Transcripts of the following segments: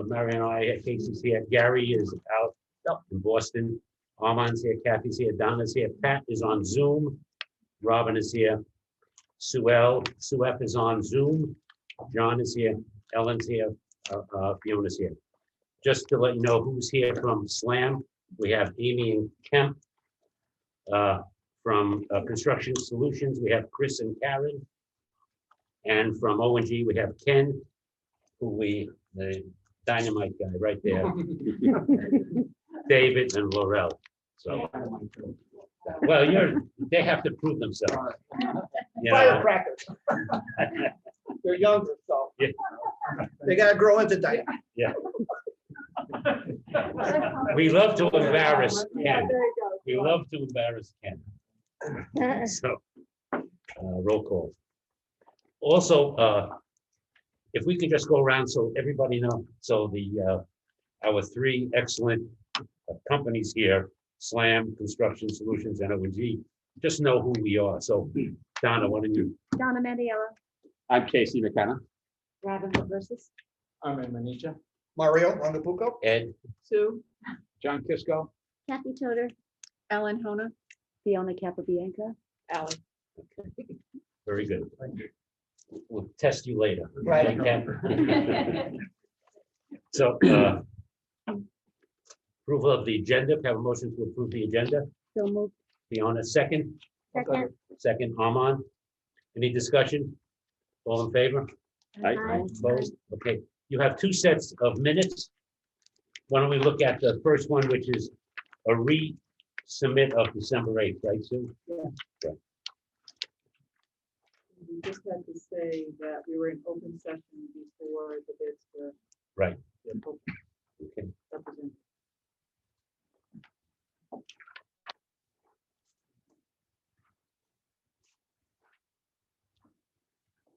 Mary and I, Casey's here. Gary is out in Boston. Armand's here. Kathy's here. Donna's here. Pat is on Zoom. Robin is here. Sue F is on Zoom. John is here. Ellen's here. Fiona's here. Just to let you know who's here from SLAM, we have Amy and Kemp. From Construction Solutions, we have Chris and Karen. And from O&G, we have Ken, the dynamite guy right there. David and Laurel. So, well, they have to prove themselves. You know. Firecrackers. They're younger, so Yeah. they gotta grow into dynamite. Yeah. We love to embarrass Ken. We love to embarrass Ken. So, roll call. Also, if we could just go around so everybody knows, so our three excellent companies here, SLAM, Construction Solutions, and O&G, just know who we are. So, Donna, why don't you? Donna Mandiella. I'm Casey McKenna. Robin versus I'm in Manisha. Mario Rondapuco. Ed? Sue. John Kisco. Kathy Toder. Ellen Hona. Fiona Capabianca. Ally. Okay. Very good. We'll test you later. Right. Okay. So, approval of the agenda. Have a motion to approve the agenda. So moved. Fiona, second. Second. Second, Armand. Any discussion? All in favor? Aye. Opposed? Okay, you have two sets of minutes. Why don't we look at the first one, which is a resubmit of December 8th, right, Sue? We just had to say that we were in open session before the bids were. Right. Okay. Represented.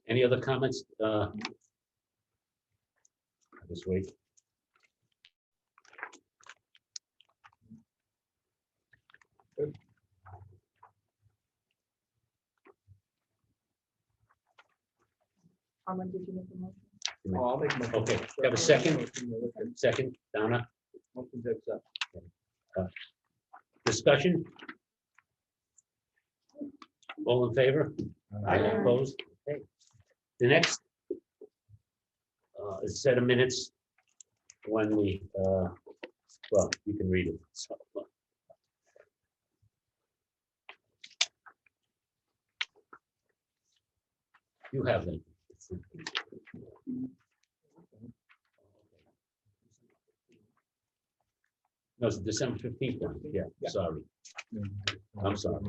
Any other comments? Just wait. Armand, did you make a motion? Oh, I'll make a motion. Okay, have a second? Second, Donna, Motion to accept. discussion? All in favor? Aye. Opposed? Okay. The next is a set of minutes when we, well, you can read it. So, you have them. No, it's December 15th one. Yeah, sorry. I'm sorry.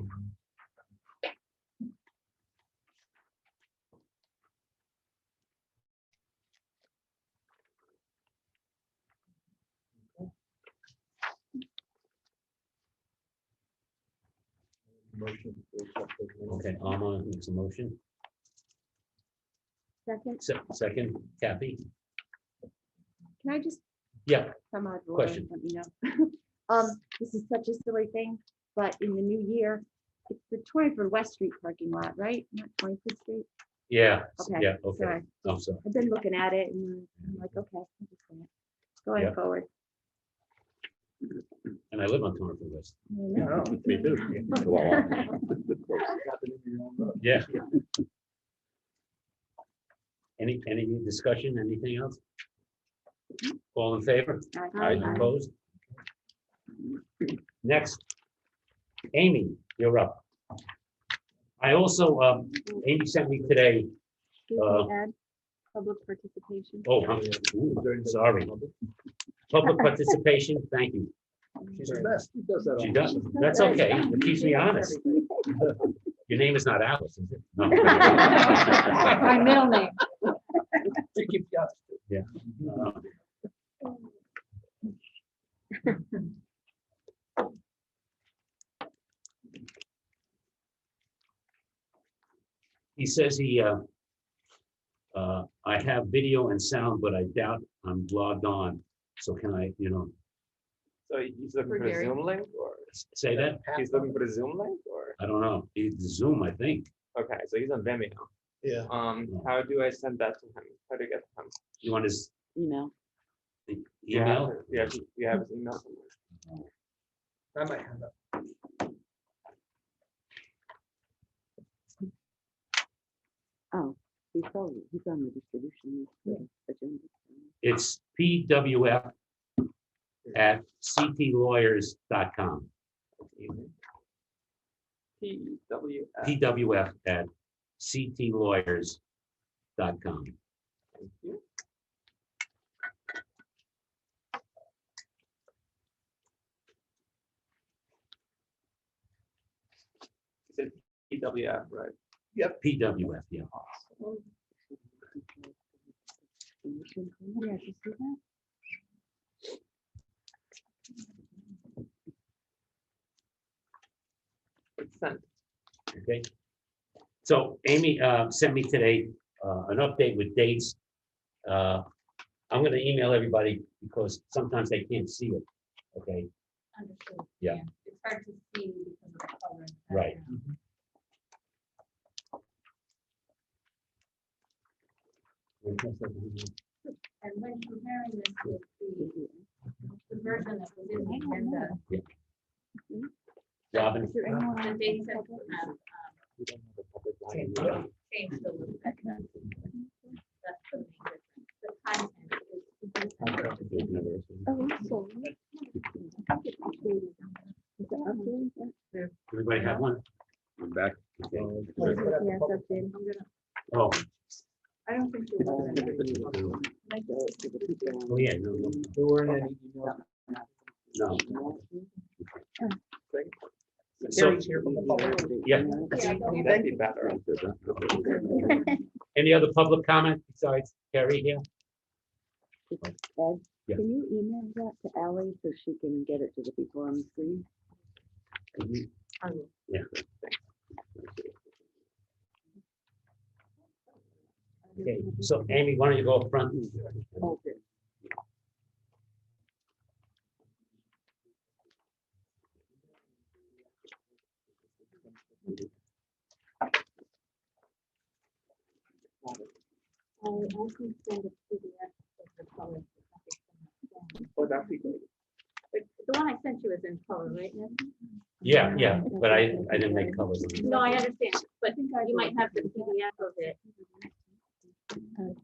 Motion to accept those minutes. Okay, Alma makes a motion. Second. Second, Kathy. Can I just Yeah, come out? Question. Let me know. This is such a silly thing, but in the new year, it's the 24 West Street parking lot, right? Not 25th Street. yeah, Okay, yeah, okay. sorry. I'm sorry. I've been looking at it and I'm like, okay, I'm just going Yeah. forward. And I live on Torrington West. I know. Oh, Me too. Yeah. Any discussion, anything else? All in favor? Aye. Opposed? Next, Amy, you're up. I also, Amy sent me today, Excuse me, Ed, public participation. oh, sorry. Public participation, thank you. she's the best. He does that She all does, that's okay, it keeps me honest. Your name is not Alice, is it? No. My middle name. She keeps you honest. Yeah. He says I have video and sound, but I doubt I'm logged on. So can I, So he's looking For for a Gary. Zoom link, or say that? he's looking for a Zoom link, or I don't know. It's Zoom, I think. okay, so he's on Vimeo. Yeah. How do I send that to him? How do I get to him? You want his, Email. The Yeah, email? yeah, you have his email somewhere. I might have that. Oh, he's on the distribution list, agenda. It's pwf@ctlawyers.com. PWF. pwf@ctlawyers.com. Thank you. You said PWF, right? PWF, yeah. Yeah, did you see that? It's sent. Okay. So Amy sent me today an update with dates. I'm gonna email everybody because sometimes they can't see it. Okay, Understood. Yeah. It's hard to see because of the color. in the Right. background. And when comparing this with the version that was in the agenda, Robin, Is there anyone the on dates the have public? changed a little bit. That's the main difference. The content is. Oh, sorry. Is it updated? everybody have one? I'm back. Okay. Yes, updated. Oh, I don't think you will. oh, yeah, no, There weren't any emails. no. So, Gary's here from the public. yeah, That'd be better. any other public comment besides Carrie here? Ed, Yeah. can you email that to Ally so she can get it to the people on the screen? Yeah. Okay, so Amy, why don't you go up front? Okay. I can send a PDF of the color. Oh, that'd be great. The one I sent you is in color, right, Nancy? Yeah, yeah, but I didn't make colors. No, I understand, but you might have the PDF of it.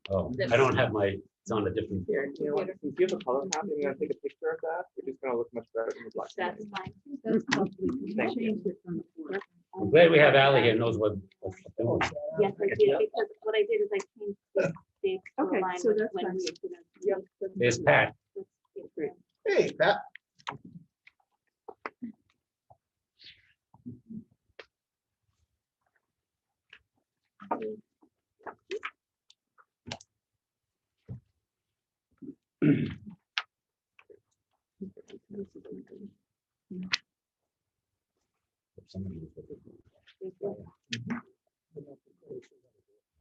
Oh, I don't have my, it's on a different. Here, you know what, since you have a color copy, I'm gonna take a picture of that, it's just gonna look much better than the black. and That's white. fine. Thank you. I'm glad we have Ally here, knows what. what's doing. Yes, I did, because what I did is I changed the date to Okay, align so with that's when fine. we. were gonna- Yep. There's Pat. Hey, Pat.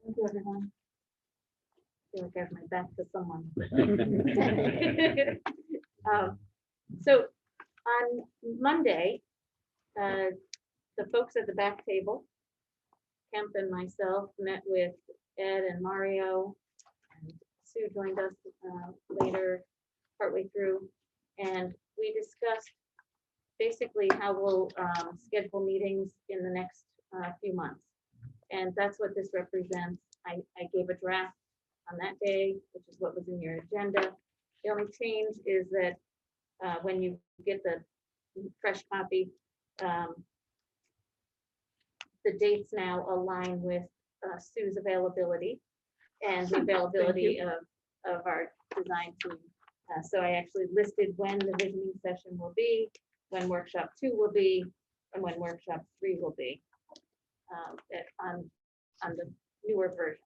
Thank you, everyone. I feel like I have my back to someone. So on Monday, the folks at the back table, Kemp and myself, met with Ed and Mario. And Sue joined us later, partway through, and we discussed basically how we'll schedule meetings in the next few months. And that's what this represents. I gave a draft on that day, which is what was in your agenda. The only change is that when you get the fresh copy, the dates now align with Sue's availability and the availability of our design team. So I actually listed when the visioning session will be, when workshop 2 will be, and when workshop 3 will be on the newer version.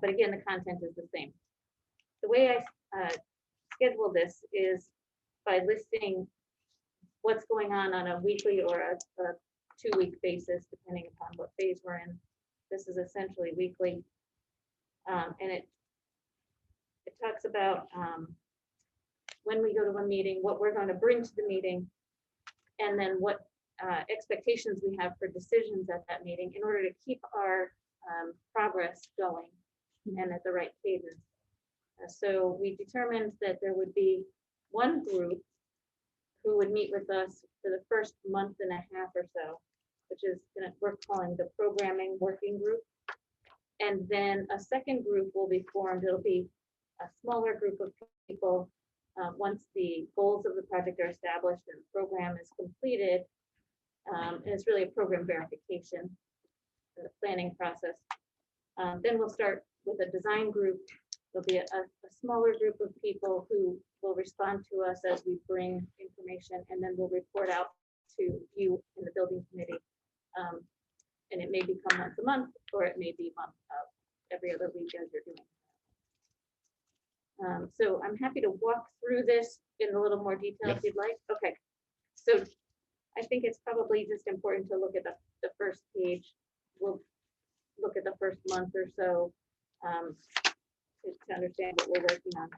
But again, the content is the same. The way I schedule this is by listing what's going on a weekly or a 2-week basis, depending upon what phase we're in. This is essentially weekly. And it talks about when we go to a meeting, what we're going to bring to the meeting, and then what expectations we have for decisions at that meeting in order to keep our progress going and at the right cadence. So we determined that there would be one group who would meet with us for the first month and a half or so, which is we're calling the programming working group. And then a second group will be formed. It'll be a smaller group of people once the goals of the project are established and the program is completed. And it's really a program verification, the planning process. Then we'll start with a design group. There'll be a smaller group of people who will respond to us as we bring information, and then we'll report out to you in the building committee. And it may become once a month, or it may be every other week as you're doing. So I'm happy to walk through this in a little more detail if you'd like. Okay, so I think it's probably just important to look at the first page. We'll look at the first month or so to understand what we're working on.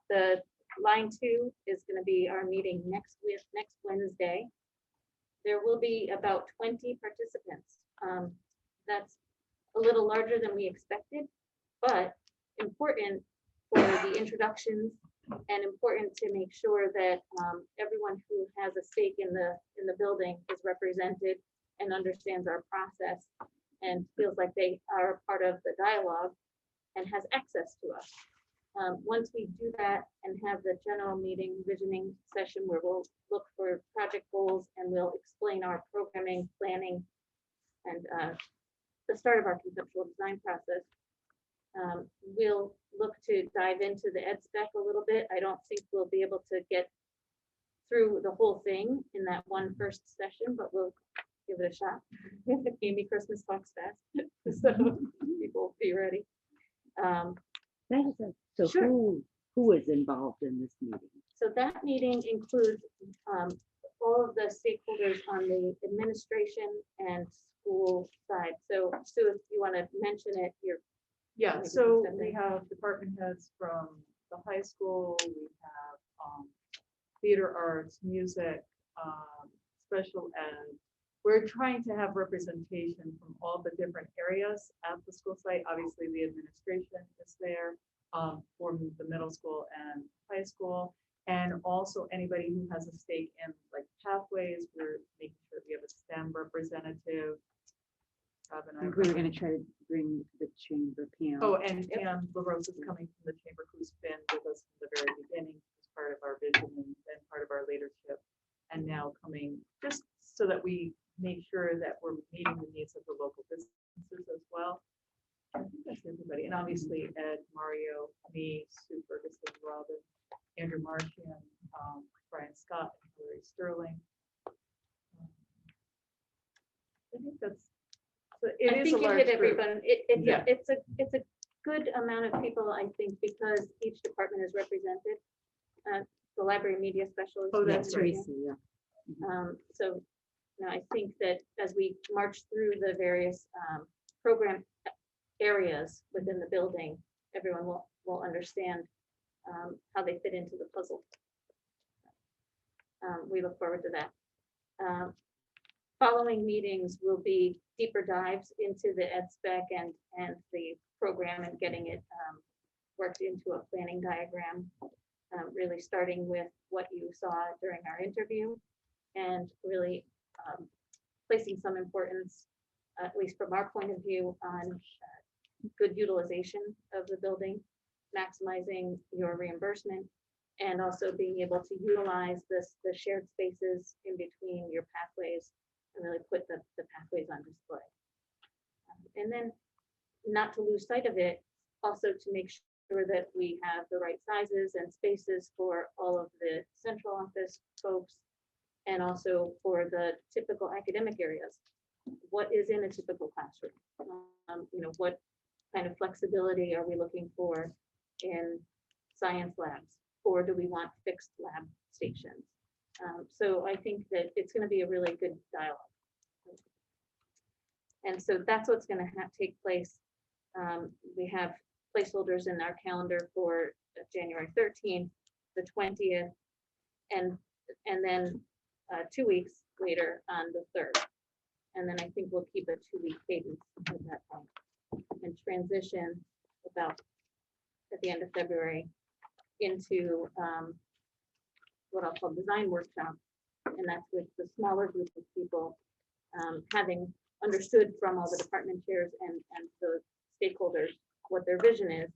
The line 2 is going to be our meeting next Wednesday. There will be about 20 participants. That's a little larger than we expected, but important for the introductions and important to make sure that everyone who has a stake in the building is represented and understands our process and feels like they are part of the dialogue and has access to us. Once we do that and have the general meeting visioning session where we'll look for project goals and we'll explain our programming, planning, and the start of our conceptual design process, we'll look to dive into the ed spec a little bit. I don't think we'll be able to get through the whole thing in that one first session, but we'll give it a shot. Amy Christmas talks fast, so people be ready. So Sure. who is involved in this meeting? So that meeting includes all of the stakeholders on the administration and school side. So Sue, if you want to mention it, Yeah, Maybe so something. we have department heads from the high school, we have theater arts, music, special ed. We're trying to have representation from all the different areas at the school site. Obviously, the administration is there from the middle school and high school. And also anybody who has a stake in like pathways, we're making sure we have a STEM representative. We were going to try to bring the chamber Pam. Oh, and Pam LaRose is coming from the chamber, who's been with us from the very beginning, as part of our vision and part of our leadership, and now coming just so that we make sure that we're meeting the needs of the local businesses as well. I think that's everybody, and obviously Ed, Mario, me, Sue Ferguson, Robin, Andrew Martian, Brian Scott, and Hillary Sterling. I think that's. So it I is think a you large hit group. everyone. Yeah. It's a good amount of people, I think, because each department is represented. The library media specialist. Oh, is that's right. represented. So now I think that as we march through the various program areas within the building, everyone will understand how they fit into the puzzle. We look forward to that. Following meetings will be deeper dives into the ed spec and the program and getting it worked into a planning diagram, really starting with what you saw during our interview and really placing some importance, at least from our point of view, on good utilization of the building, maximizing your reimbursement, and also being able to utilize the shared spaces in between your pathways and really put the pathways on display. And then not to lose sight of it, also to make sure that we have the right sizes and spaces for all of the central office folks and also for the typical academic areas. What is in a typical classroom? What kind of flexibility are we looking for in science labs, or do we want fixed lab stations? So I think that it's going to be a really good dialogue. And so that's what's going to take place. We have placeholders in our calendar for January 13th, the 20th, and then 2 weeks later on the 3rd. And then I think we'll keep a 2-week cadence at that point and transition about at the end of February into what I'll call design workshop. And that's with the smaller group of people, having understood from all the department chairs and the stakeholders what their vision is.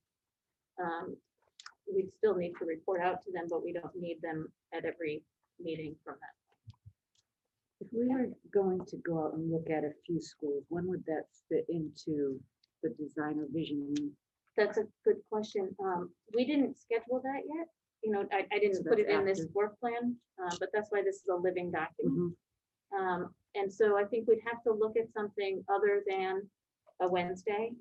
We still need to report out to them, but we don't need them at every meeting from that. If we were going to go out and look at a few schools, when would that fit into the designer visioning? That's a good question. We didn't schedule that yet. You know, I didn't So put it that's in this after. work plan, but that's why this is a living document. Mhm. And so I think we'd have to look at something other than a Wednesday,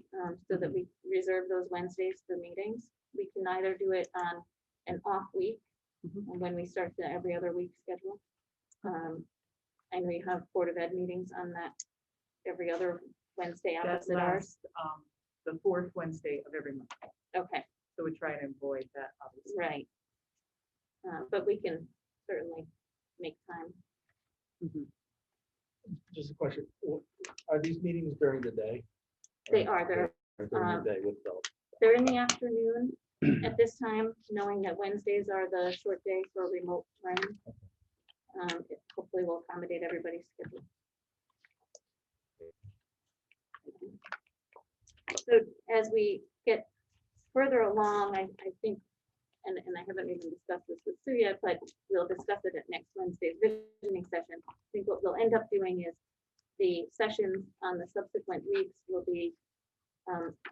so that we reserve those Wednesdays for meetings. We can either do it on an off week, Mhm. when we start the every other week schedule. I know you have Board of Ed meetings on that every other Wednesday That opposite ours. last, the fourth Wednesday of every month. Okay, So we try and avoid that, obviously. right. But we can certainly make time. Just a question. Are these meetings during the day? They are, During the day with the. they're in the afternoon at this time, knowing that Wednesdays are the short day for remote learning. It hopefully will accommodate everybody's schedule. So as we get further along, I think, and I haven't even discussed this with Sue yet, but we'll discuss it at next Wednesday's visioning session. I think what we'll end up doing is the sessions on the subsequent weeks will be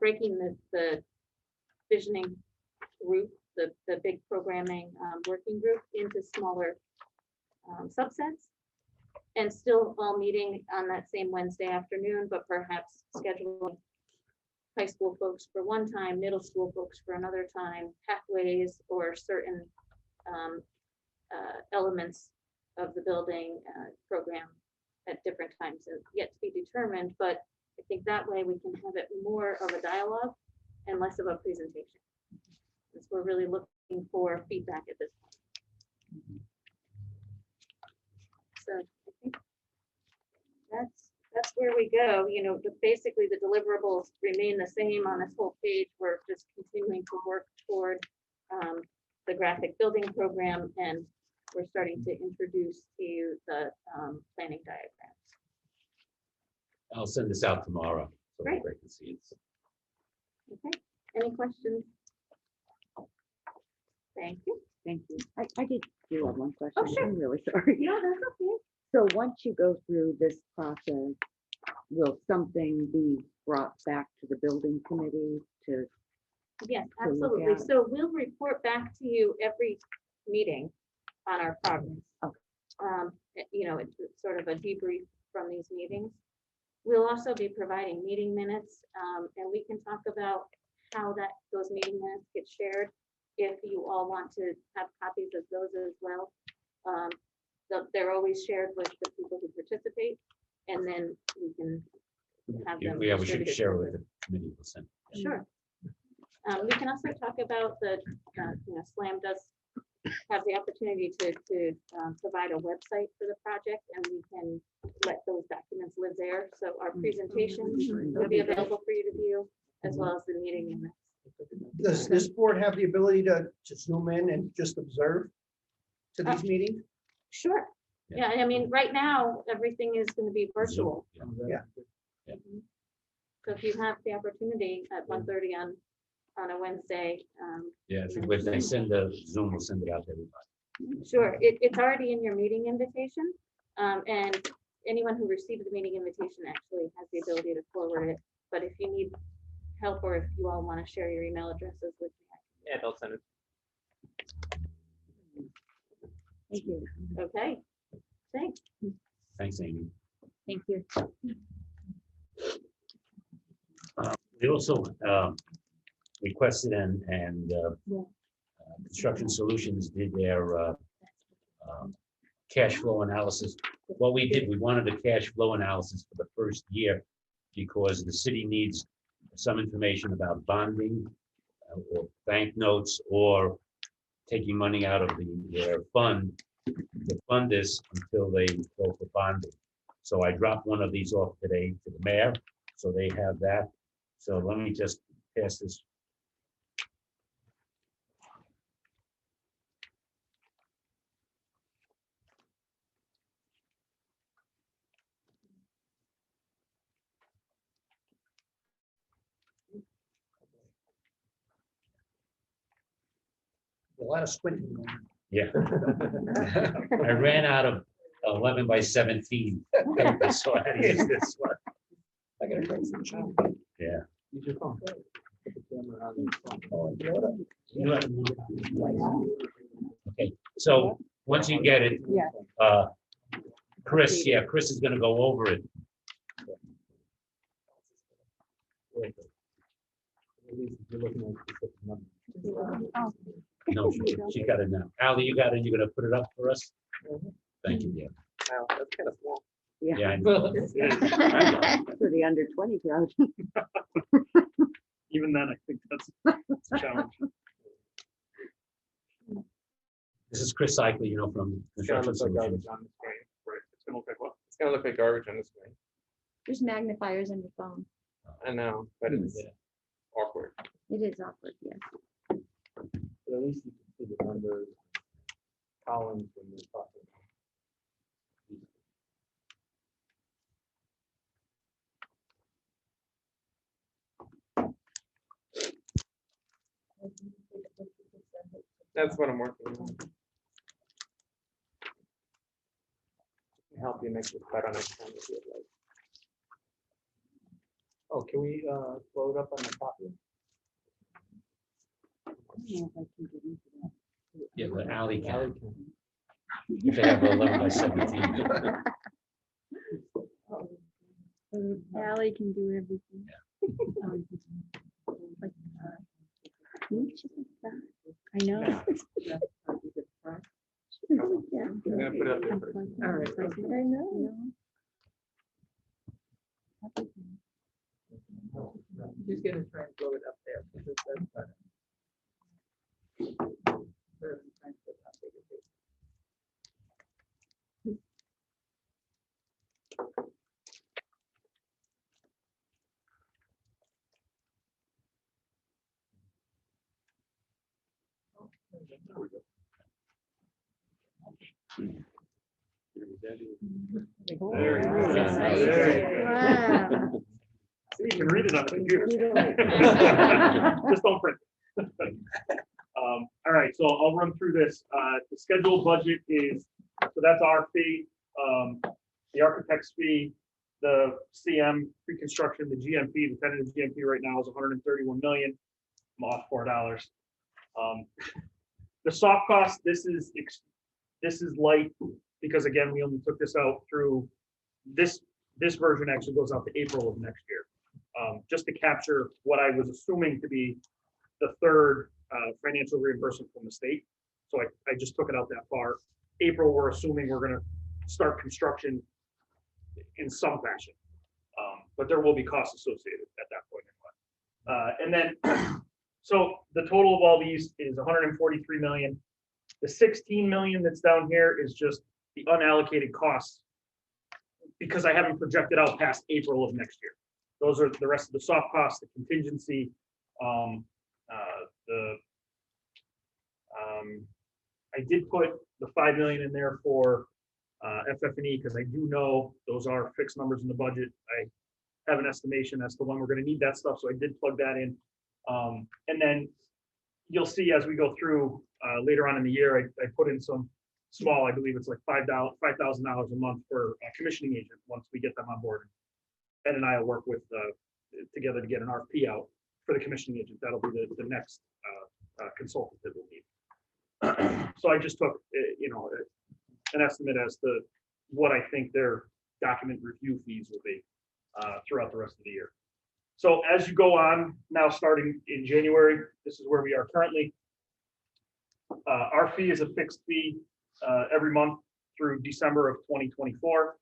breaking the visioning group, the big programming working group into smaller subsets, and still all meeting on that same Wednesday afternoon, but perhaps scheduling high school folks for one time, middle school folks for another time, pathways or certain elements of the building program at different times, and yet to be determined. But I think that way we can have it more of a dialogue and less of a presentation, because we're really looking for feedback at this point. So I think that's where we go. You know, basically the deliverables remain the same on this whole page. We're just continuing to work toward the graphic building program, and we're starting to introduce to you the planning diagrams. I'll send this out tomorrow. So Great. everybody can see it. Okay, any questions? Thank you. Thank you. I did do have one question. Oh, sure. I'm really sorry. Yeah, that's okay. So once you go through this process, will something be brought back to the building committee to? Yes, to look absolutely. at. So we'll report back to you every meeting on our progress. Okay. You know, it's sort of a debrief from these meetings. We'll also be providing meeting minutes, and we can talk about how those meeting minutes get shared, if you all want to have copies of those as well. They're always shared with the people who participate, and then we can have them. Yeah, we should distributed share further. with the committee. We'll send. Sure. We can also talk about the, SLAM does have the opportunity to provide a website for the project, and we can let those documents live there. So our presentation will be available for you to view, as well as the meeting minutes. Does this board have the ability to zoom in and just observe to these meetings? Sure. Yeah, I mean, right now, everything is going to be virtual. Yeah. So if you have the opportunity at 1:30 on a Wednesday, Yeah, if they send the Zoom, we'll send it out to everybody. sure, it's already in your meeting invitation. And anyone who received the meeting invitation actually has the ability to forward it. But if you need help, or if you all want to share your email addresses with me. Yeah, they'll send it. Thank you. Okay, thanks. Thanks, Amy. Thank you. We also requested and Construction Solutions did their cash flow analysis. What we did, we wanted a cash flow analysis for the first year because the city needs some information about bonding or bank notes or taking money out of their fund to fund this until they go for bonding. So I dropped one of these off today to the mayor, so they have that. So let me just pass this A lot of squinting. going on. Yeah. I ran out of 11 by 17 paper, so I had to use this one. I gotta bring some shine. Yeah. Use your phone. Put the camera on your phone. Oh, and Yoda. You have- Okay, so once you get it, Yeah. Chris, yeah, Chris is gonna go over it. At least if you're looking at specific numbers. No, she got it now. Ally, you got it, you're gonna put it up for us? Thank you, dear. Wow, that's kind of small. Yeah, I know. For the under 20 crowd. Even then, I think that's a challenge. This is Chris Cycler, from It's gonna Construction look like garbage Solutions. on the screen. Right, it's gonna look like what? It's gonna look like garbage on the screen. There's magnifiers on your phone. I know, but it's awkward. It is awkward, yes. But at least you can see the numbers, columns when you're talking. That's what I'm working on. Help you make this better next time if you'd like. Oh, can we blow it up on the copy? I don't know if I can get into that. Yeah, but Ally Ally can, can. if they have 11 by 17. Ally can do everything. I know. That's probably the front. Yeah. I'm gonna put it up there first. All right, so I think- I know. She's gonna try and blow it up there. Because that's better. Rather than trying to put how big it is. There you go. Nice. There you Wow. So you can read it on the computer. Just don't print. All right, so I'll run through this. The scheduled budget is, so that's our fee, the architect's fee, the CM pre-construction, the GMP, the tentative GMP right now is 131 million. I'm off $4. The soft cost, this is light because again, we only took this out through this version actually goes out to April of next year. Just to capture what I was assuming to be the third financial reimbursement from the state. So I just took it out that far. April, we're assuming we're gonna start construction in some fashion. But there will be costs associated at that point. And then, so the total of all these is 143 million. The 16 million that's down here is just the unallocated costs because I haven't projected out past April of next year. Those are the rest of the soft costs, the contingency, I did put the 5 million in there for FF&E because I do know those are fixed numbers in the budget. I have an estimation as to when we're going to need that stuff, so I did plug that in. And then you'll see as we go through later on in the year, I put in some small, I believe it's like $5,000 a month for a commissioning agent once we get them on board. Ed and I will work with together to get an RFP out for the commissioning agent. That'll be the next consultant that we'll need. So I just took, an estimate as to what I think their document review fees will be throughout the rest of the year. So as you go on now, starting in January, this is where we are currently. Our fee is a fixed fee every month through December of 2024.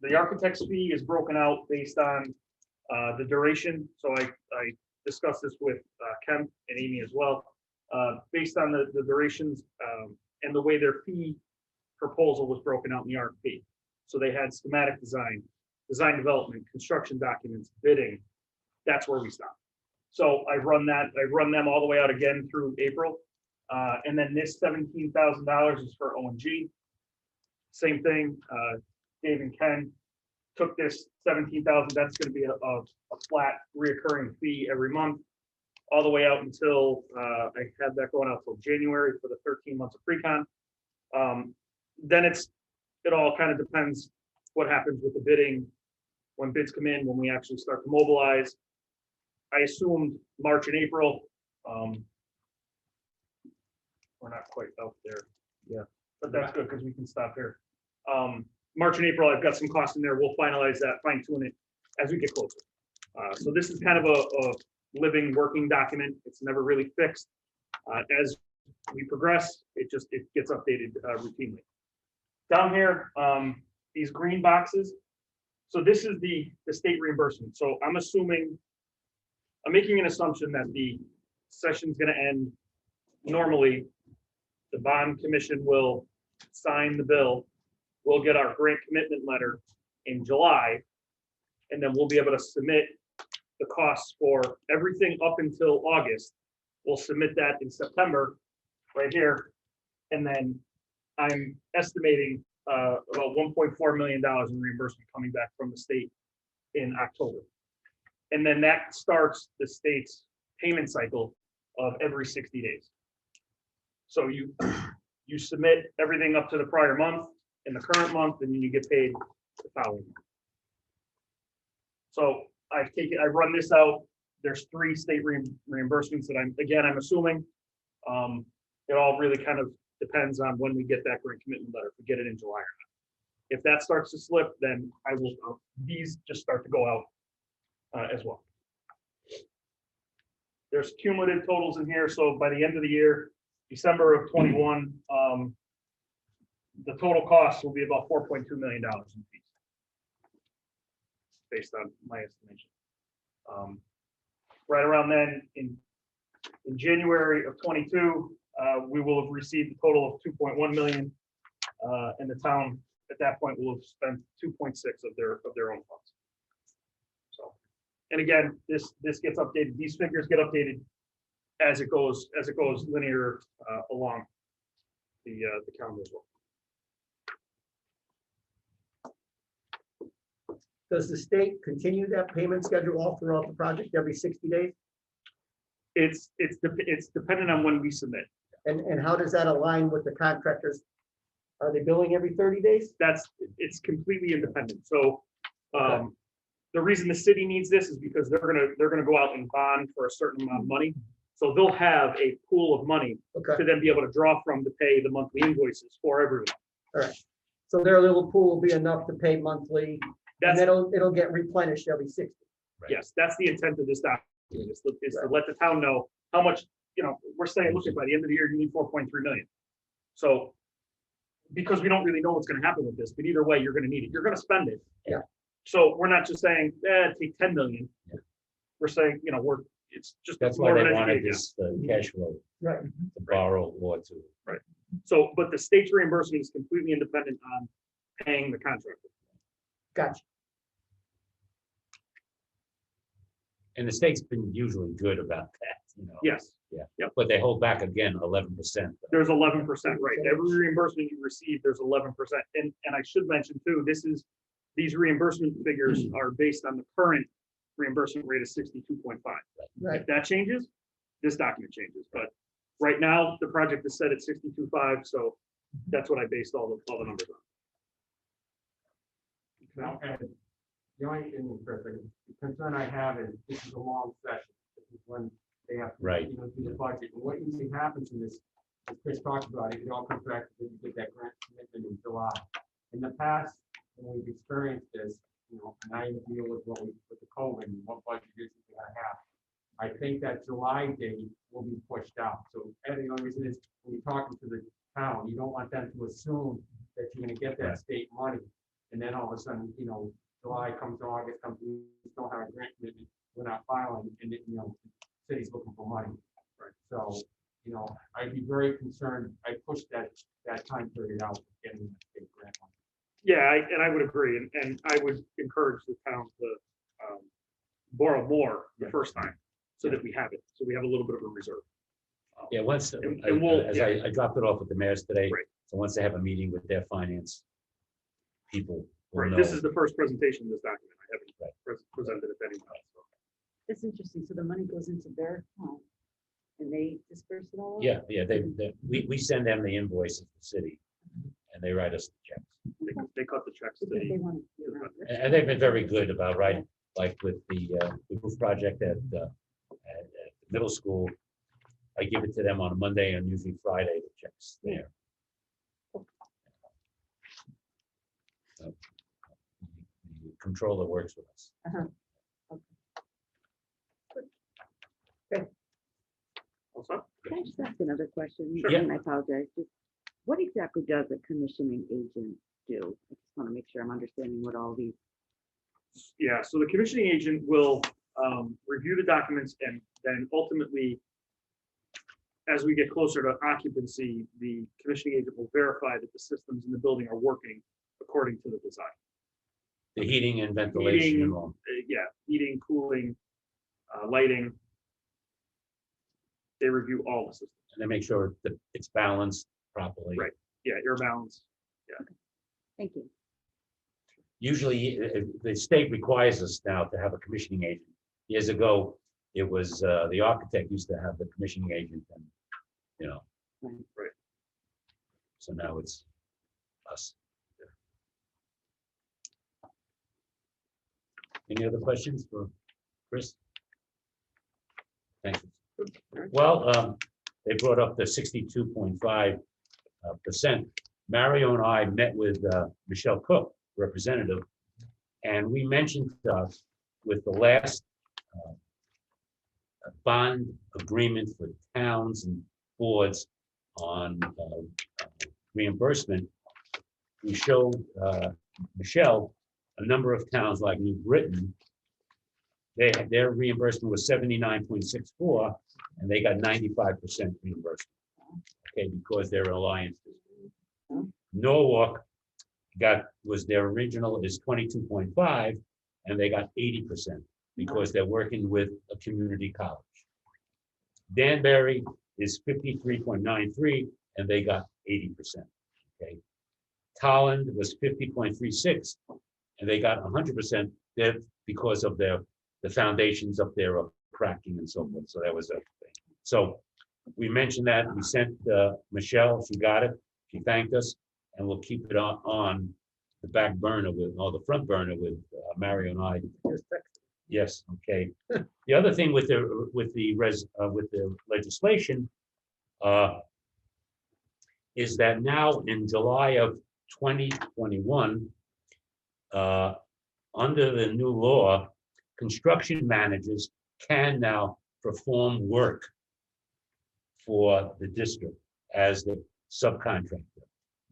The architect's fee is broken out based on the duration. So I discussed this with Ken and Amy as well. Based on the durations and the way their fee proposal was broken out in the RFP. So they had schematic design, design development, construction documents, bidding. That's where we stop. So I run them all the way out again through April. And then this $17,000 is for O&G. Same thing, Dave and Ken took this $17,000. That's going to be a flat reoccurring fee every month. all the way out until, I had that going out till January for the 13 months of pre-con. Then it all kind of depends what happens with the bidding, when bids come in, when we actually start to mobilize. I assumed March and April. We're not quite out there. Yeah, but that's good because we can stop here. March and April, I've got some costs in there. We'll finalize that, fine tune it as we get closer. So this is kind of a living, working document. It's never really fixed. As we progress, it gets updated routinely. Down here, these green boxes. So this is the state reimbursement. So I'm making an assumption that the session's gonna end normally. The bond commission will sign the bill. We'll get our grant commitment letter in July. And then we'll be able to submit the costs for everything up until August. We'll submit that in September, right here. And then I'm estimating about $1.4 million in reimbursement coming back from the state in October. And then that starts the state's payment cycle of every 60 days. So you submit everything up to the prior month in the current month, and then you get paid the following month. So I run this out. There's 3 state reimbursements that I'm assuming. It all really kind of depends on when we get that grant commitment letter, if we get it in July or not. If that starts to slip, then these just start to go out as well. There's cumulative totals in here. So by the end of the year, December of 21, the total cost will be about $4.2 million in fees, based on my estimation. Right around then, in January of 22, we will have received a total of 2.1 million, and the town at that point will have spent 2.6 of their own funds. So, and again, this gets updated. These figures get updated as it goes linear along the calendar as well. Does the state continue that payment schedule all throughout the project every 60 days? It's dependent on when we submit. And how does that align with the contractors? Are they billing every 30 days? It's completely independent. So the reason the city needs this is because they're gonna go out and bond for a certain amount of money. So they'll have a pool of money to then be able to draw from to pay the monthly invoices for everyone. All right. So their little pool will be enough to pay monthly, and it'll get replenished every 60. Right. Yes, that's the intent of this document, is to let the town know how much, we're saying, look, by the end of the year, you need 4.3 million. So, because we don't really know what's gonna happen with this, but either way, you're gonna need it. You're gonna spend it. Yeah. So we're not just saying, take 10 million. Yeah. We're saying, it's just. That's why they wanted this cash flow. Right. To borrow or to. Right. So, but the state's reimbursement is completely independent on paying the contractor. Gotcha. And the state's been usually good about that, Yes. Yeah. Yep. But they hold back again 11%. There's 11%, right? Every reimbursement you receive, there's 11%. And I should mention too, these reimbursement figures are based on the current reimbursement rate of 62.5. Right. If that changes, this document changes. But right now, the project is set at 62.5, so that's what I based all the numbers on. Okay. The only thing, the concern I have is this is a long session. This is when they have to do the budget. And what usually happens in this, as Chris talked about, it all comes back to when you get that grant commitment in July. In the past, when we've experienced this, and I deal with with the COVID and what budget is we gotta have. I think that July date will be pushed out. So the only reason is when you're talking to the town, you don't want them to assume that you're gonna get that state money. And then all of a sudden, July comes, August comes, we still have a grant commitment, we're not filing, and the city's looking for money. Right. So, I'd be very concerned. I pushed that time period out, getting the state grant money. Yeah, I would agree, and I would encourage the town to borrow more the first time, so that we have it, so we have a little bit of a reserve. Yeah, once, I dropped it off with the mayors today, so once they have a meeting with their finance people. Right, this is the first presentation of this document. I haven't presented it to anyone else. That's interesting. So the money goes into their account and they disperse it all? Yeah, we send them the invoices to the city and they write us the checks. They cut the checks. Because they want to be around it. And they've been very good about writing, like with the roof project at the middle school. I give it to them on a Monday and usually Friday, the checks there. So, the controller works with us. Also, Can I just ask another question? Sure. And I apologize. Just what exactly does a commissioning agent do? I just want to make sure I'm understanding what all these. yeah, so the commissioning agent will review the documents and then ultimately, as we get closer to occupancy, the commissioning agent will verify that the systems in the building are working according to the design. The heating and ventilation and all. Yeah, heating, cooling, lighting. They review all the systems. And they make sure that it's balanced properly. Right. Yeah, air balance. Thank you. Usually, the state requires us now to have a commissioning agent. Years ago, it was the architect used to have the commissioning agent and, you know. Right. So now it's us. Any other questions for Chris? Thank you. Well, they brought up the 62.5%. Mario and I met with Michelle Cook, representative, and we mentioned with the last bond agreement for towns and boards on reimbursement, we showed Michelle a number of towns like New Britain. Their reimbursement was 79.64, and they got 95% reimbursement. Okay, because they're an alliance. Norwalk was their original is 22.5, and they got 80% because they're working with a community college. Danbury is 53.93, and they got 80%. Okay, Tolland was 50.36, and they got 100% there because of the foundations up there of cracking and so forth. So that was a thing. So we mentioned that. We sent Michelle. She got it. She thanked us, and we'll keep it on the back burner the front burner with Mario and I. Yes. Okay. The other thing with the legislation is that now in July of 2021, under the new law, construction managers can now perform work for the district as the subcontractor.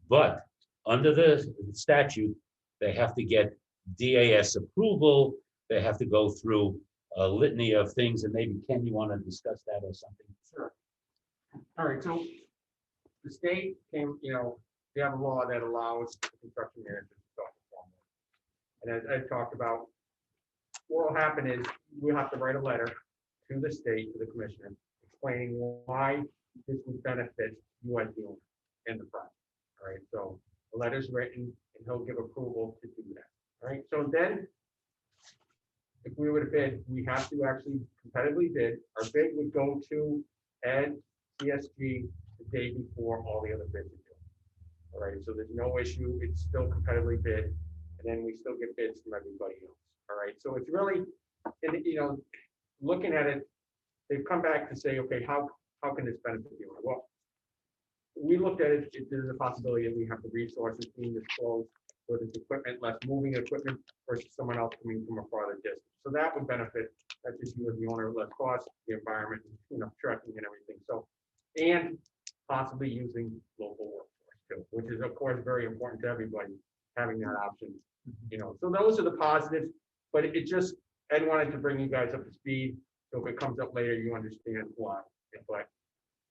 But under the statute, they have to get DAS approval. They have to go through a litany of things, and maybe Ken, you want to discuss that or something? Sure. All right, so the state came, they have a law that allows construction managers to perform work. And as I talked about, what will happen is we'll have to write a letter to the state, to the commissioner, explaining why this would benefit you as the owner in the project. All right, so the letter's written and he'll give approval to do that. All right, so then if we were to bid, we have to actually competitively bid. Our bid would go to Ed, CSG the day before all the other bids are due. All right, so there's no issue. It's still competitively bid, and then we still get bids from everybody else. All right, so it's really, looking at it, they've come back to say, okay, how can this benefit you? Well, we looked at it, there's a possibility that we have the resources being disclosed for this equipment, less moving equipment versus someone else coming from a farther distance. So that would benefit, not just you as the owner, less cost, the environment, trucking and everything. So, and possibly using local workforce too, which is of course very important to everybody, having that option. So those are the positives, but it just, Ed wanted to bring you guys up to speed. So if it comes up later, you understand why. But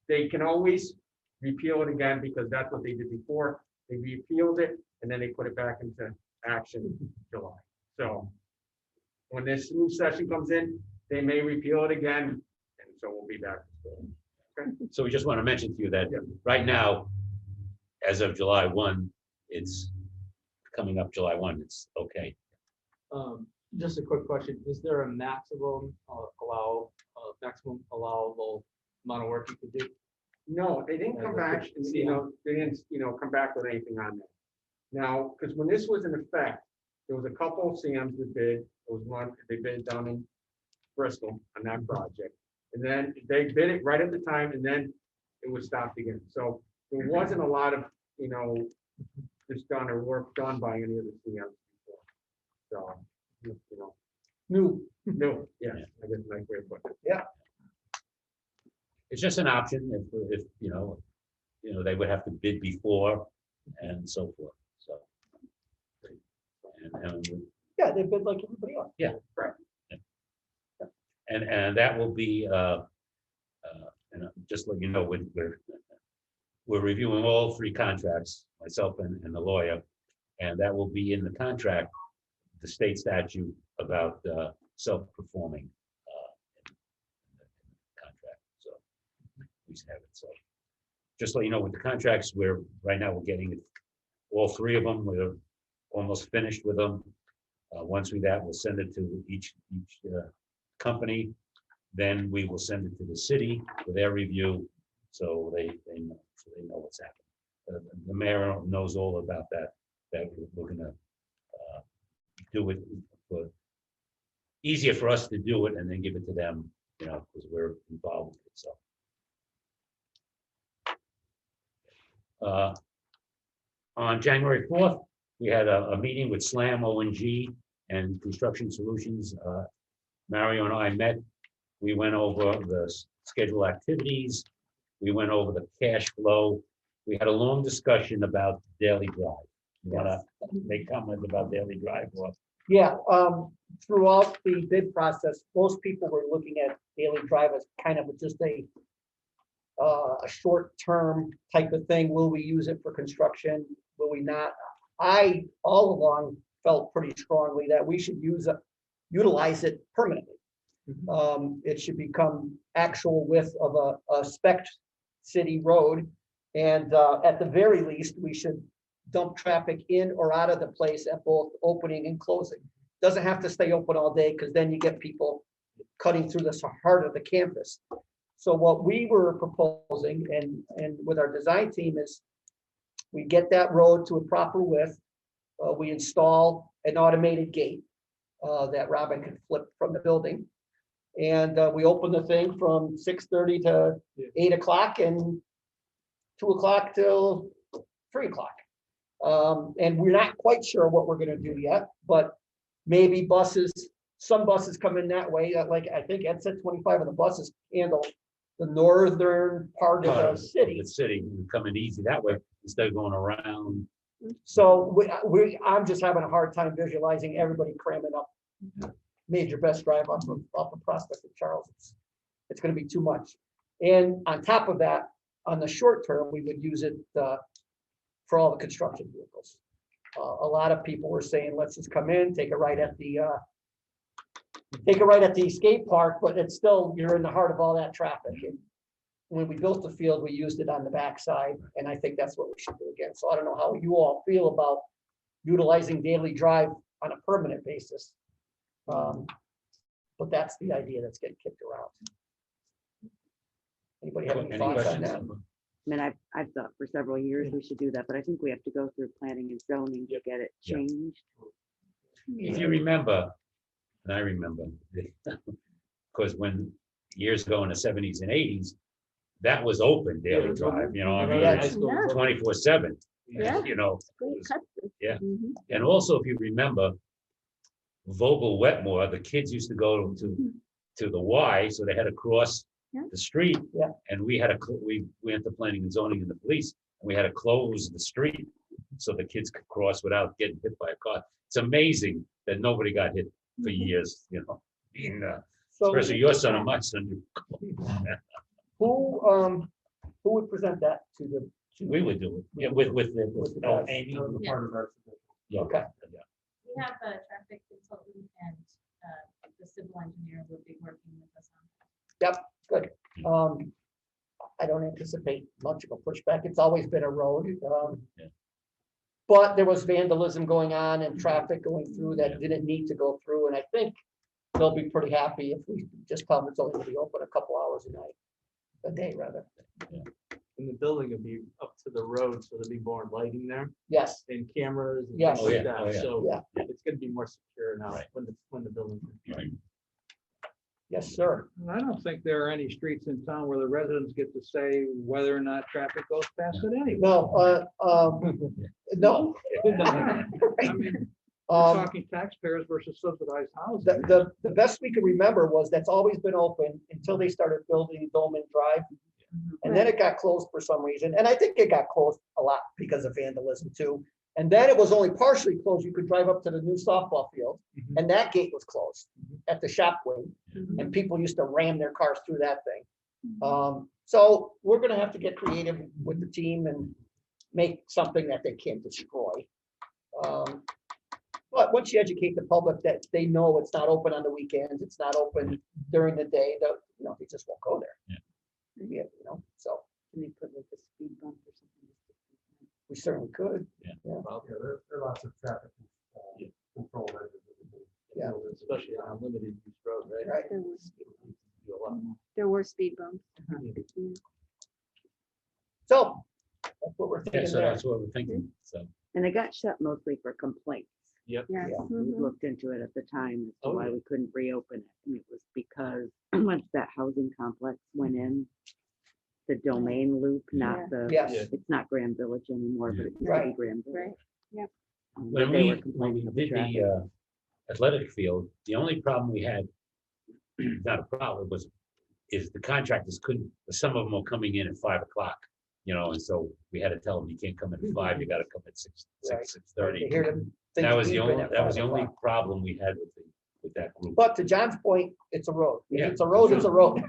they can always repeal it again because that's what they did before. They repealed it and then they put it back into action in July. So when this new session comes in, they may repeal it again. And so we'll be back. Okay. So we just want to mention to you that right now, as of July 1, it's coming up July 1. It's okay. Just a quick question, is there a maximum maximum allowable amount of work you could do? No, they didn't come back, and, they didn't, come back with anything on that. Now, because when this was in effect, there was a couple of CMs that bid, there was one, they bid down in Bristol on that project. And then they bid it right at the time, and then it was stopped again. So there wasn't a lot of, this done or work done by any of the CMs before. So, New. no, yeah, I guess nice way of putting it. It's just an option if, they would have to bid before and so forth, so. And Yeah, they bid like everybody else. Yeah, right. And that will be, just let you know, we're reviewing all 3 contracts, myself and the lawyer, and that will be in the contract, the state statute about self-performing contract. So we have it. So just let you know with the contracts, right now we're getting all 3 of them. We're almost finished with them. Once we'll send it to each company. Then we will send it to the city for their review, so they know what's happening. The mayor knows all about that. That we're gonna do it easier for us to do it and then give it to them, because we're involved with it. So on January 4th, we had a meeting with SLAM, ONG, and Construction Solutions. Mario and I met. We went over the scheduled activities. We went over the cash flow. We had a long discussion about Daily Drive. You want to make comments about Daily Drive? Or? Yeah, throughout the bid process, most people were looking at Daily Drive as kind of just a short-term type of thing. Will we use it for construction? Will we not? I all along felt pretty strongly that we should utilize it permanently. It should become actual width of a spec city road. And at the very least, we should dump traffic in or out of the place at both opening and closing. Doesn't have to stay open all day, because then you get people cutting through the heart of the campus. So what we were proposing and with our design team is we get that road to a proper width. We install an automated gate that Robin can flip from the building. And we open the thing from 6:30 to 8 o'clock and 2 o'clock till 3 o'clock. And we're not quite sure what we're going to do yet, but maybe some buses come in that way. Like I think Ed said 25 of the buses handle the northern part of the city. The city coming easy that way instead of going around. So I'm just having a hard time visualizing everybody cramming up Major Best Drive off of Prospect of Charles. It's going to be too much. And on top of that, on the short term, we would use it for all the construction vehicles. A lot of people were saying, let's just come in, take a right at the skate park, but it's still, you're in the heart of all that traffic. And when we built the field, we used it on the backside, and I think that's what we should do again. So I don't know how you all feel about utilizing Daily Drive on a permanent basis. But that's the idea that's getting kicked around. Anybody have any thoughts on that? I mean, I've thought for several years we should do that, but I think we have to go through planning and zoning to get it changed. If you remember, and I remember, because when years ago in the 70s and 80s, that was open Daily Drive, I mean, it's 24/7, Yeah. Great yeah. And also, if you remember, Vogel Wetmore, the kids used to go to the Y, so they had to cross the street. Yeah. And we went to planning and zoning and the police, and we had to close the street so the kids could cross without getting hit by a car. It's amazing that nobody got hit for years, being, especially your son and my son. Who would present that to the? We would do it, with Amy. Part of our. Yeah. Okay. Yeah. We have a traffic consultant and the civil engineer will be working with us on that. Good. I don't anticipate much of a pushback. It's always been a road. But there was vandalism going on and traffic going through that didn't need to go through, and I think they'll be pretty happy if we just tell them it's only gonna be open a couple hours a day rather. And the building will be up to the road, so there'll be more lighting there Yes, and cameras and Yes. things Oh, like yeah. Oh, that. yeah. So Yeah. it's gonna be more secure now Right. when the building. Right. yes, sir. I don't think there are any streets in town where the residents get to say whether or not traffic goes past it anyway. No, no. I mean, we're Um, talking taxpayers versus subsidized housing. the best we can remember was that's always been open until they started building Dolman Drive. And then it got closed for some reason, and I think it got closed a lot because of vandalism too. And then it was only partially closed. You could drive up to the new softball field, and that gate was closed at the shop wing, and people used to ram their cars through that thing. So we're gonna have to get creative with the team and make something that they can't destroy. But once you educate the public that they know it's not open on the weekends, it's not open during the day, they just won't go there. Yeah, so Can they put like a speed bump or something? we certainly could. Well, Yeah, there are lots of traffic control measures. Yeah. especially on a limited use road, right? Right. Do a lot. There were speed bumps. So that's what we're Yeah, thinking so there. that's what we're thinking, so. And it got shut mostly for complaints. Yep. Yeah. Yeah. We Mhm. looked into it at the time as to Oh, why yeah. we couldn't reopen it. And it was because once that housing complex went in, the domain loop, not the, Yes, it's not Grand Village anymore, but it used to be Right. Grand Village. Right. Yep. But When they we, were when complaining we of the did traffic. the athletic field, the only problem we had, not a problem, is the contractors couldn't, some of them were coming in at 5 o'clock, and so we had to tell them, you can't come at 5, you gotta come at 6, Right. 6:30. to hear them. That was the beeping only, at that was the 5 only o'clock. problem we had with that group. But to John's point, it's a road. If Yeah, it's a road, it's a road.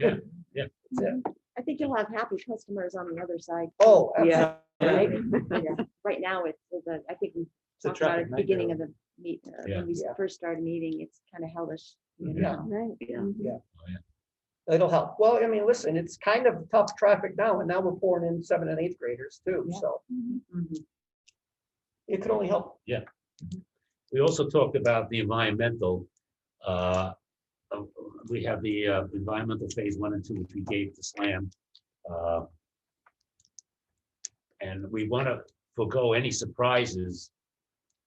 Yeah. I think you'll have happy customers on the other side. Oh, Yeah. absolutely. Yeah. Right now, I think we It's a talked about it traffic at the nightmare. beginning of the meet, Yeah. when we Yeah. first started meeting, it's kind of hellish. Yeah. Right. Yeah. It'll help. Well, I mean, listen, it's kind of tough traffic now, and now we're pouring in 7th and 8th graders too, Yeah. so Mhm. it could only help. We also talked about the environmental. We have the environmental phase 1 and 2, which we gave to SLAM. And we want to forego any surprises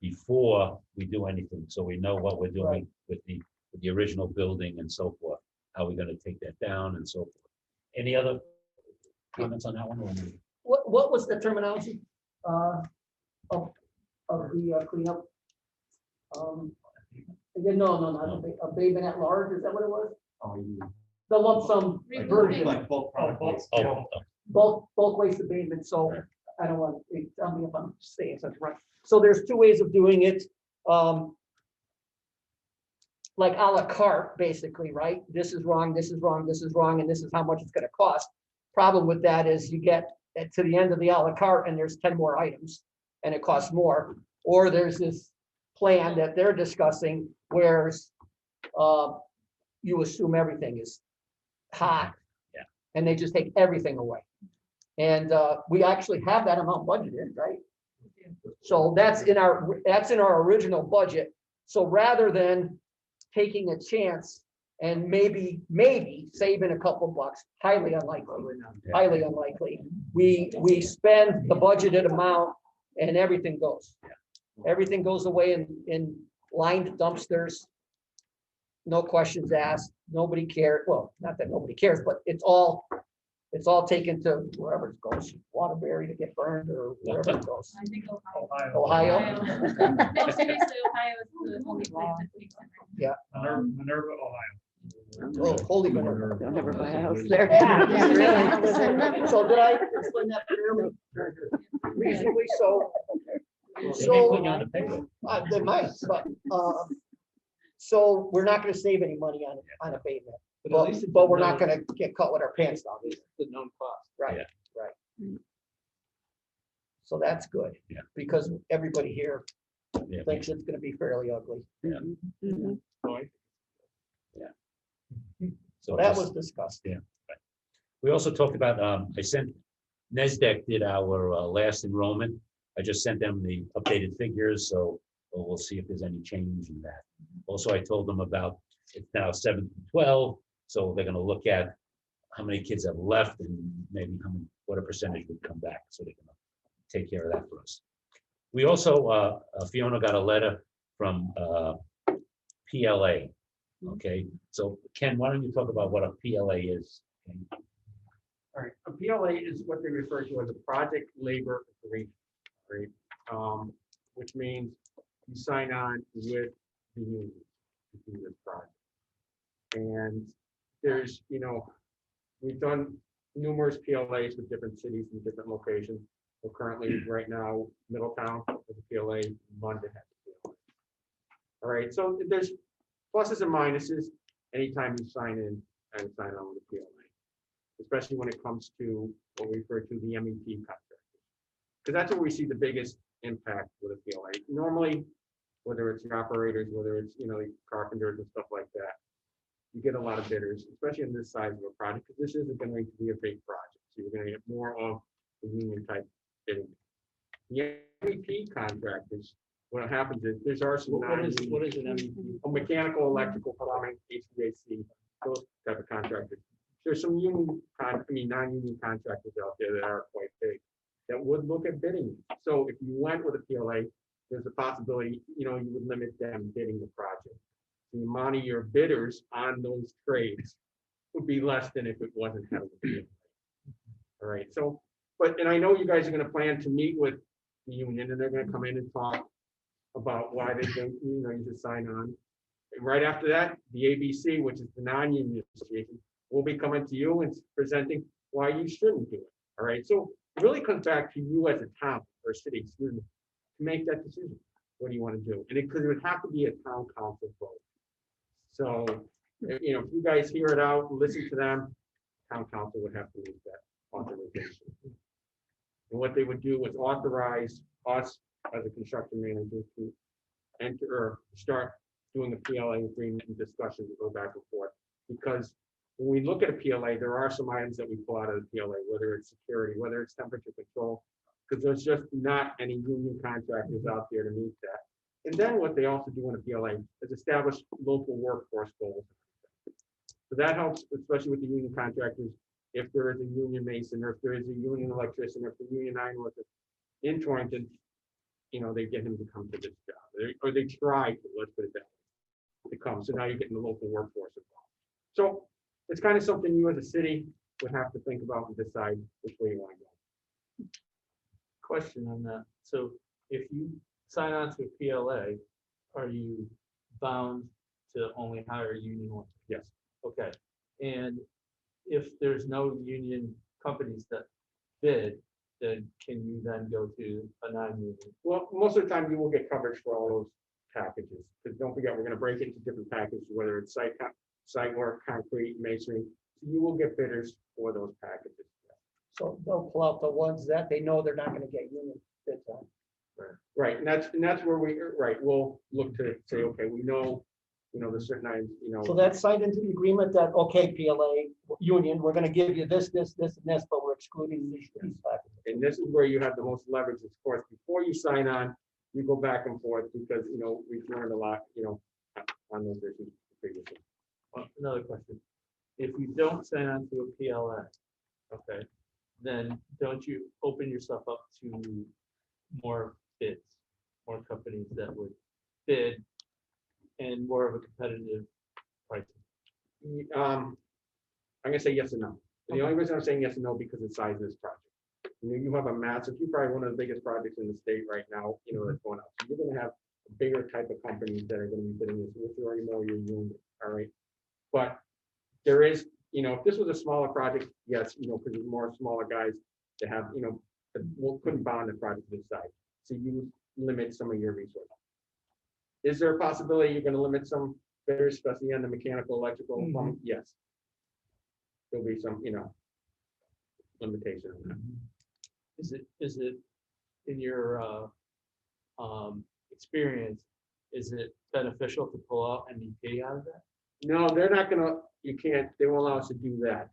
before we do anything, so we know what we're doing with the original building and so forth, how we're going to take that down and so forth. Any other comments on that one? What was the terminology of the cleanup? Again, no, not abatement at large, is that what it was? The lump sum version, Like bulk products. Oh, bulk waste abatement, so I don't want, tell me if I'm saying something right. So there's 2 ways of doing it. Like à la carte, basically, right? This is wrong, this is wrong, this is wrong, and this is how much it's gonna cost. Problem with that is you get to the end of the à la carte and there's 10 more items and it costs more. Or there's this plan that they're discussing where you assume everything is hot. Yeah. And they just take everything away. And we actually have that amount budgeted, right? So that's in our original budget. So rather than taking a chance and maybe saving a couple bucks, highly unlikely, we spend the budgeted amount and everything goes. Everything goes away in lined dumpsters. No questions asked, nobody cared. Well, not that nobody cares, but it's all taken to wherever it goes, Waterbury to get burned or wherever it goes. I think Ohio. Ohio? No, seriously, Ohio is the only place that takes it. Minerva, Ohio. Oh, holy Minerva. Don't ever buy a house there. Yeah, Really. So did I explain that clearly? Reasonably so. They may put So, you on the payroll. they might, but, so we're not gonna save any money on abatement, But at least it's but we're not known- gonna get caught with our pants down either. The known cost. Right, Yeah. right. So that's good. Yeah. Because everybody here Yeah. thinks it's gonna be fairly ugly. Mhm. So that was discussed. We also talked about, NESDEC did our last enrollment, I just sent them the updated figures, so we'll see if there's any change in that. Also, I told them about, it's now 7 to 12, so they're gonna look at how many kids have left and maybe what a percentage would come back, so they can take care of that for us. We also, Fiona got a letter from PLA. Okay, so Ken, why don't you talk about what a PLA is? All right, a PLA is what they refer to as a project labor agreement, right? Which means you sign on with the union to do this project. And there's, we've done numerous PLAs with different cities and different locations. So currently, right now, Middletown has a PLA, London has a PLA. All right, so there's pluses and minuses anytime you sign in and sign on with a PLA. Especially when it comes to what we refer to the MEP contract. Because that's where we see the biggest impact with a PLA. Normally, whether it's the operators, whether it's, carpenters and stuff like that, you get a lot of bidders, especially in this size of a project, because this isn't going to be a big project. So you're going to get more of the union type bidding. The MEP contractors, what happens is there are some What is an MEP? mechanical, electrical, plumbing, HVAC, those type of contractors. There's some non-union contractors out there that are quite big that would look at bidding. So if you went with a PLA, there's a possibility, you would limit them bidding the project. The amount of your bidders on those trades would be less than if it wasn't having a PLA. All right. So, and I know you guys are going to plan to meet with the union, and they're going to come in and talk about why they think, you should sign on. And right after that, the ABC, which is the non-union association, will be coming to you and presenting why you shouldn't do it. All right. So it really comes back to you as a town or city, excuse me, to make that decision. What do you want to do? And because it would have to be a town council vote. So, if you guys hear it out, listen to them, town council would have to make that authorization. And what they would do is authorize us as a construction manager to enter or start doing the PLA agreement and discussions and go back and forth. Because when we look at a PLA, there are some items that we pull out of the PLA, whether it's security, whether it's temperature control, because there's just not any union contractors out there to meet that. And then what they also do in a PLA is establish local workforce goals. So that helps, especially with the union contractors, if there is a union mason, or if there is a union electrician, or if the union iron worker in Torrington, they get him to come to this job, or they try to, let's put it that way, to come. So now you're getting the local workforce involved. So it's kind of something you as a city would have to think about and decide which way you want to go. Question on that. So if you sign on to a PLA, are you bound to only hire union ones? Yes. Okay. And if there's no union companies that bid, then can you then go to a non-union? Well, most of the time you will get coverage for all those packages. Because don't forget, we're going to break into different packages, whether it's site work, concrete, masonry. So you will get bidders for those packages. So they'll pull out the ones that they know they're not gonna get union bids on. Right, and that's where we'll look to say, okay, we know, the certain items, So that's signed into the agreement that, okay, PLA, union, we're gonna give you this, and this, but we're excluding these packages. and this is where you have the most leverage, of course, before you sign on, you go back and forth because, we've learned a lot, on those issues previously. Well, another question. If you don't sign on to a PLA, okay, then don't you open yourself up to more bids, more companies that would bid and more of a competitive pricing? I'm gonna say yes and no. And the only reason I'm saying yes and no, because of the size of this project. You have a massive, you're probably one of the biggest projects in the state right now, that's going out. So you're gonna have a bigger type of companies that are gonna be bidding this, which you already know you're union, all right? But there is, if this was a smaller project, yes, because there's more smaller guys to have, that couldn't bond the project this size. So you limit some of your resources. Is there a possibility you're going to limit some bidders, especially on the mechanical, electrical, plumbing? Yes. There'll be some, limitation on that. Is it in your experience, is it beneficial to pull out MEP out of that? No, they're not gonna, they won't allow us to do that.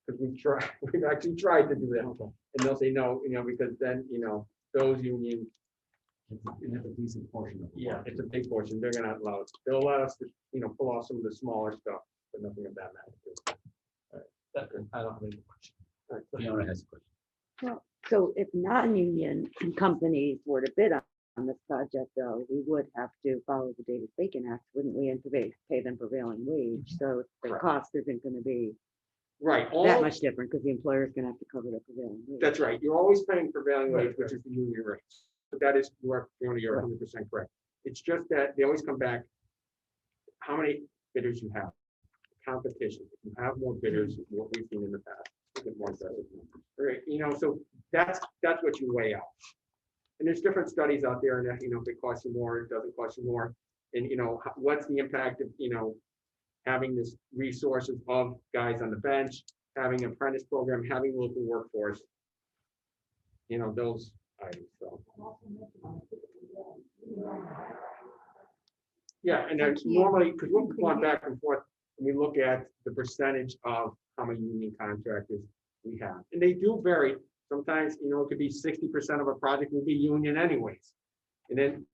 Because we've actually tried to do that. And they'll say no, because then, those union, It's a decent portion of. yeah, it's a big portion. They're gonna allow us, they'll allow us to, pull off some of the smaller stuff, but nothing of that magnitude. I don't have any question. Fiona has a question. So if non-union companies were to bid on this project, though, we would have to follow the Davis-Bacon Act, wouldn't we, and pay them prevailing wage? So the Correct. cost isn't gonna be Right, that much different, because the employer's gonna have to cover the prevailing wage. that's right. You're always paying prevailing wage, which is the union rates. But that is, you're 100% correct. It's just that they always come back, how many bidders you have, competition. If you have more bidders, what we've seen in the past, you get more aggressive numbers. Right, so that's what you weigh out. And there's different studies out there, and if it costs you more, it doesn't cost you more. And what's the impact of having this resources of guys on the bench, having an apprentice program, having local workforce. Those items. So. Yeah, and then normally, because we've gone back and forth, and we look at the percentage of how many union contractors we have, and they do vary. Sometimes, it could be 60% of a project will be union anyways. And then,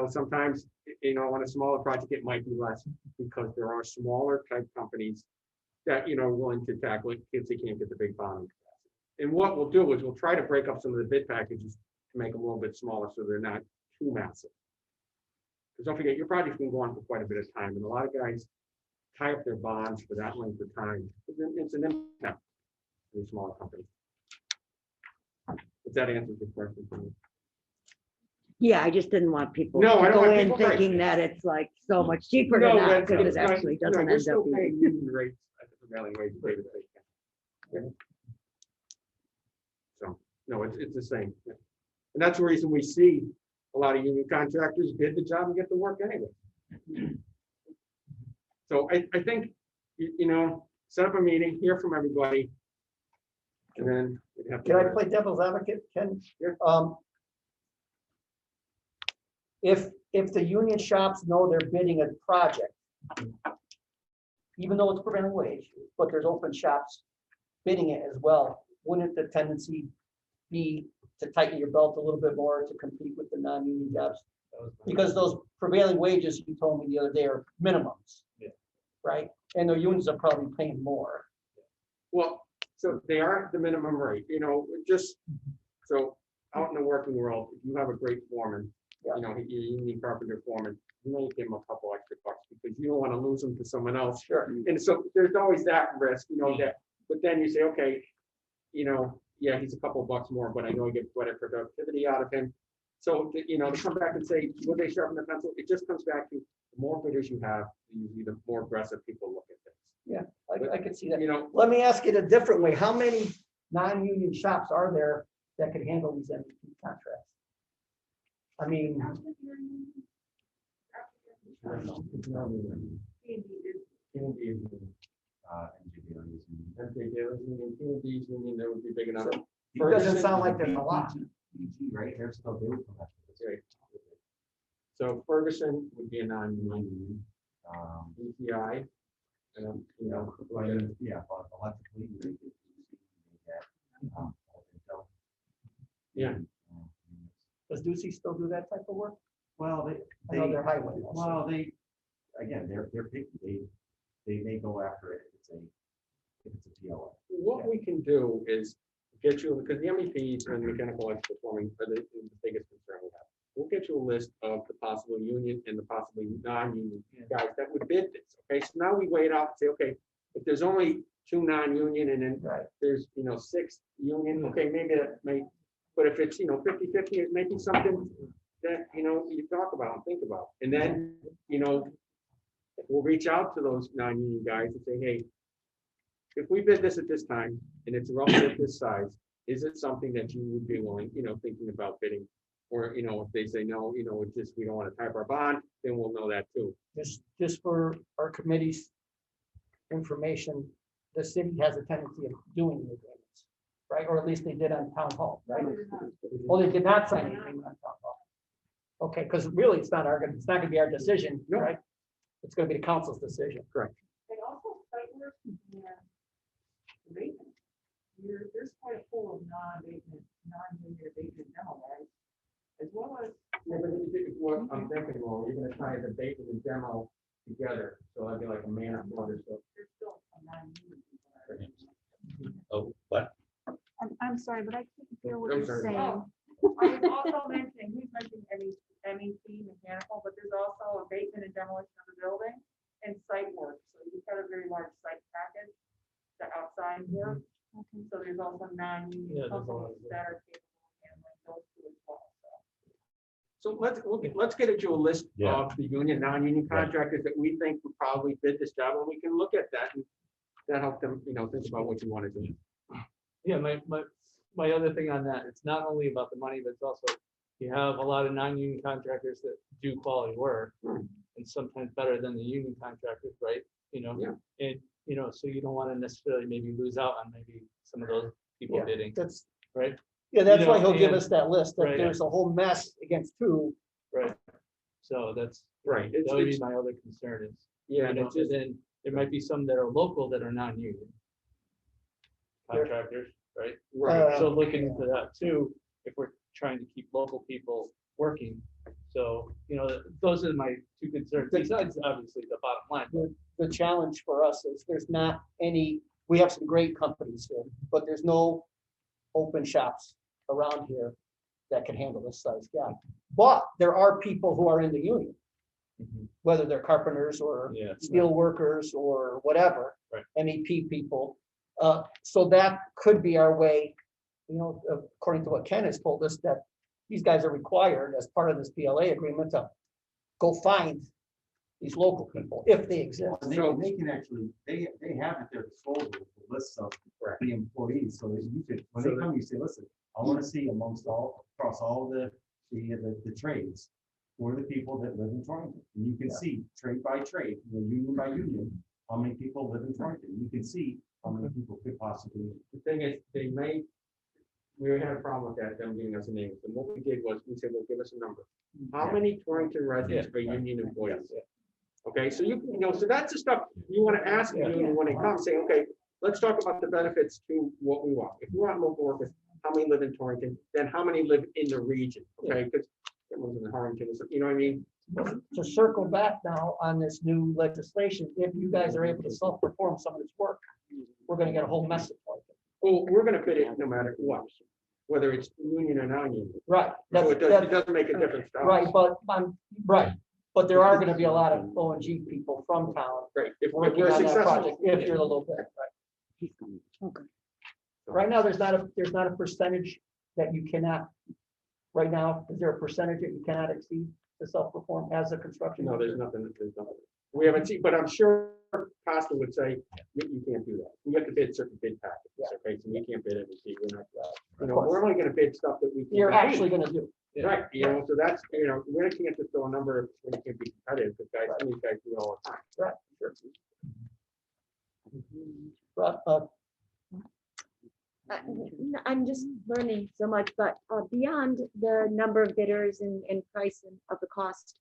sometimes, on a smaller project, it might be less because there are smaller type companies that, are willing to tackle it if they can't get the big bonding capacity. And what we'll do is we'll try to break up some of the bid packages to make them a little bit smaller so they're not too massive. Because don't forget, your project's been going for quite a bit of time, and a lot of guys tie up their bonds for that length of time. It's an impact for the smaller companies. If that answers your question for me. Yeah, I just didn't want people to No, I don't go want in people, right. thinking that it's like so much cheaper than that, because it's it not- actually no, doesn't we're end still up being. paying union rates at the prevailing wage. So, no, it's the same. And that's the reason we see a lot of union contractors bid the job and get the work anyway. So I think, set up a meeting, hear from everybody. And then we'd have to. Can I play devil's advocate, Ken? Sure. If the union shops know they're bidding a project, even though it's prevailing wage, but there's open shops bidding it as well, wouldn't the tendency be to tighten your belt a little bit more to compete with the non-union jobs? Because those prevailing wages, you told me the other day, are minimums. Yeah. Right? And the unions are probably paying more. Well, so they are the minimum rate, just so out in the working world, if you have a great foreman, your union carpenter foreman, you may give him a couple extra bucks because you don't want to lose them to someone else. Sure. And so there's always that risk, that, but then you say, okay, yeah, he's a couple of bucks more, but I know I get better productivity out of him. So, to come back and say, will they sharpen the pencil? It just comes back to the more bidders you have, usually the more aggressive people look at things. Yeah, I could see that. You know, Let me ask it a different way. How many non-union shops are there that could handle these MVP contracts? I mean, that would be big enough. it doesn't sound like there's a lot. Right, they're still doing. Right. So Ferguson would be a non-union, EPI, Yeah, but electrically. Yeah. Does Ducey still do that type of work? Well, I know they're highway. also. well, again, they're picky, they may go after it if it's a PLA. What we can do is get you, because the MEPs and mechanical electrical plumbing are the biggest concern we have. We'll get you a list of the possible union and the possibly non-union guys that would bid this. Okay, so now we weigh it out and say, okay, if there's only 2 non-union and then Right. there's 6 union, okay, maybe that may, but if it's 50-50, it may be something that you talk about and think about. And then we'll reach out to those non-union guys and say, hey, if we bid this at this time and it's roughly at this size, is it something that you would be willing, thinking about bidding? Or, if they say no, it's just, we don't want to type our bond, then we'll know that too. Just for our committee's information, the city has a tendency of doing the agreements, right? Or at least they did on town hall, right? Well, they did not sign an agreement on town hall. Okay, because really, it's not gonna be our decision, No. right? It's gonna be the council's decision. Correct. And also site work and abatement. There's quite a pool of non-abatement, non-union abatement demo, right? I'm thinking, well, you're gonna tie the abatement and demo together, so I'd be like a man of water, so. There's still a non-union people. Oh, what? I'm sorry, but I can't hear what I'm you're sorry. saying. I was also mentioning, he's mentioning MEP mechanical, but there's also abatement and demolition of the building and site work. So you've got a very large site package, the outside work. So there's also Yeah, non-union there's a lot companies of that are capable of handling those two as well. So let's get you a list Yeah. of the union, non-union Right. contractors that we think would probably fit this job, and we can look at that and that help them, think about what you want to do. Yeah, my other thing on that, it's not only about the money, but it's also, you have a lot of non-union contractors that do quality work. And sometimes better than the union contractors, right? Yeah. And, so you don't want to necessarily maybe lose out on maybe some of those people Yeah, bidding, That's, right? yeah, that's You why know, he'll give and- us that list, that right. there's a whole mess against two. Right. So that's, Right. that would be my other concern is, Yeah, and it's just, then there might be some that are local that are non-union contractors, right? right, So looking into that too, if we're trying to keep local people working. So, those are my two concerns, besides obviously the bottom line. The challenge for us is there's not any, we have some great companies here, but there's no open shops around here that can handle this size job. But there are people who are in the union, Mhm. whether they're carpenters or Yeah. steel workers or whatever, Right. MEP people. So that could be our way, according to what Ken has told us, that these guys are required as part of this PLA agreement to go find these local people if they exist. And they can actually, they have at their disposal the lists of the employees, so that you could, when they come, you say, listen, I want to see across all the trades, who are the people that live in Torrington. And you can see trade by trade, union by union, how many people live in Torrington. You can see how many people could possibly. the thing is, we had a problem with that, them giving us a name, and what we did was, we said, well, give us a number. How many Torrington residents are union employees? Okay, so so that's the stuff you want to ask the union when they come, say, okay, let's talk about the benefits to what we want. If we want local workers, how many live in Torrington, then how many live in the region, okay? Because everyone's in Harrington, you know what I mean? To circle back now on this new legislation, if you guys are able to self-perform some of this work, we're gonna get a whole mess of it. Well, we're gonna bid it no matter what, whether it's union or non-union. Right. So it that's- doesn't make a difference. to us. Right, but there are gonna be a lot of O&G people from town Right, if working we're on that successful. project, if you're the low bid, right? He's coming. Okay. Right now, there's not a percentage that you cannot, right now, is there a percentage that you cannot exceed to self-perform as a construction? No, there's worker? nothing. We haven't seen, but I'm sure Costa would say, you can't do that. We have to bid certain bid packages, okay, so we can't bid everything. We're not, Of course. we're only gonna bid stuff that we. can You're compete. actually gonna do. Right, so that's, we can't just throw a number when it can be competitive, because guys, some of these guys do it all the time. Right. Sure. But, I'm just learning so much, but beyond the number of bidders and price of the cost,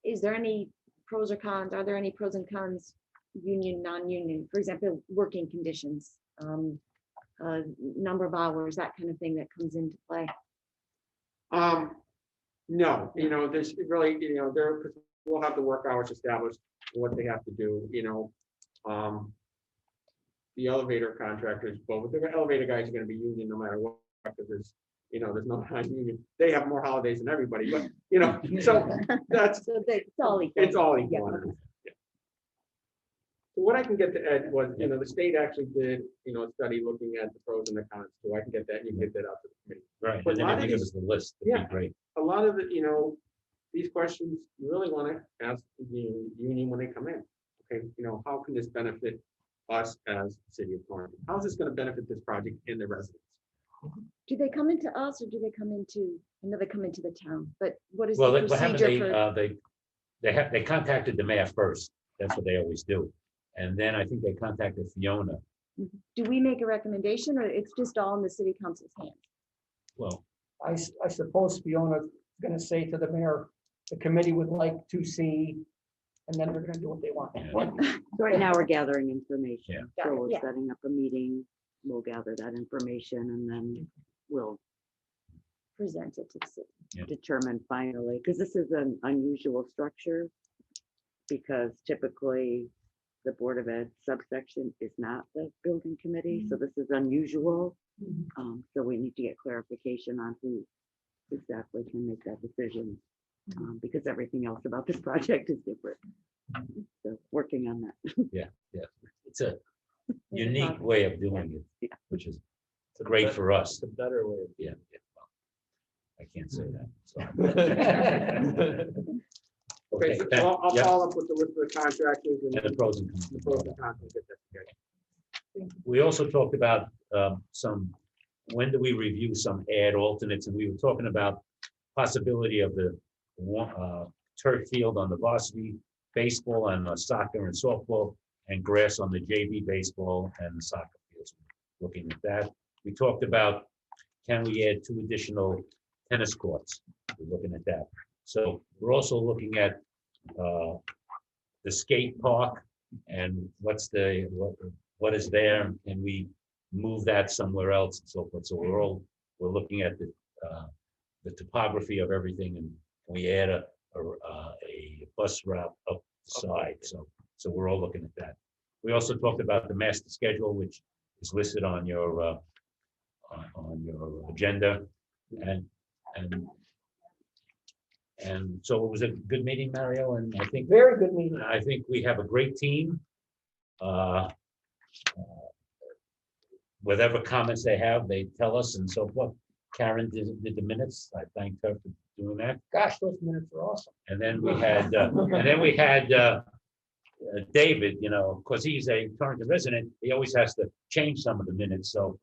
is there any pros or cons? Are there any pros and cons, union, non-union? For example, working conditions, number of hours, that kind of thing that comes into play. No, there's really, we'll have the work hours established, what they have to do, the elevator contractors, but the elevator guys are gonna be union no matter what, because there's no non-union. They have more holidays than everybody, but, so that's, So it's all equal. it's all Yeah. equal. Yeah. So what I can get to Ed was, the state actually did, a study looking at the pros and the cons, so I can get that, and you can get that out to the committee. Right, But and a then lot if of you give these- us the list, Yeah. that'd be great. A lot of the, these questions, you really want to ask the union when they come in. Okay, how can this benefit us as the city of Torrington? How is this going to benefit this project and the residents? Do they come into us or do they come into, I know they come into the town, but what is Well, the what happened, procedure for? they contacted the mayor first. That's what they always do. And then I think they contacted Fiona. Do we make a recommendation or it's just all in the city council's hands? Well, I suppose Fiona's gonna say to the mayor, the committee would like to see, and then they're gonna do what they want. Yeah. Right now, we're gathering information. Yeah. So we're Yeah. setting up a meeting. We'll gather that information and then we'll Present it to the city. Yeah. determine finally, because this is an unusual structure. Because typically the Board of Ed subsection is not the building committee, so this is unusual. So we need to get clarification on who exactly can make that decision. Because everything else about this project is different. So working on that. Yeah. It's a unique way of doing it, which is great for us. It's a better way. Yeah. Well, I can't say that. So. Okay, so I'll yeah, follow up with the contractors and and the pros and cons. the pros and cons and get that together. We also talked about when do we review some ad alternates, and we were talking about possibility of the turf field on the varsity baseball and soccer and softball, and grass on the JV baseball and soccer fields. Looking at that, we talked about can we add 2 additional tennis courts? We're looking at that. So we're also looking at the skate park and what is there, and we move that somewhere else and so forth. So we're looking at the topography of everything, and we add a bus route up the side. So we're all looking at that. We also talked about the master schedule, which is listed on your agenda, and so it was a good meeting, Mario, and I think Very good meeting. I think we have a great team. Whatever comments they have, they tell us and so forth. Karen did the minutes. I thanked her for doing that. Gosh, those minutes are awesome. And then we had, David, because he's a Torrington resident, he always has to change some of the minutes, so.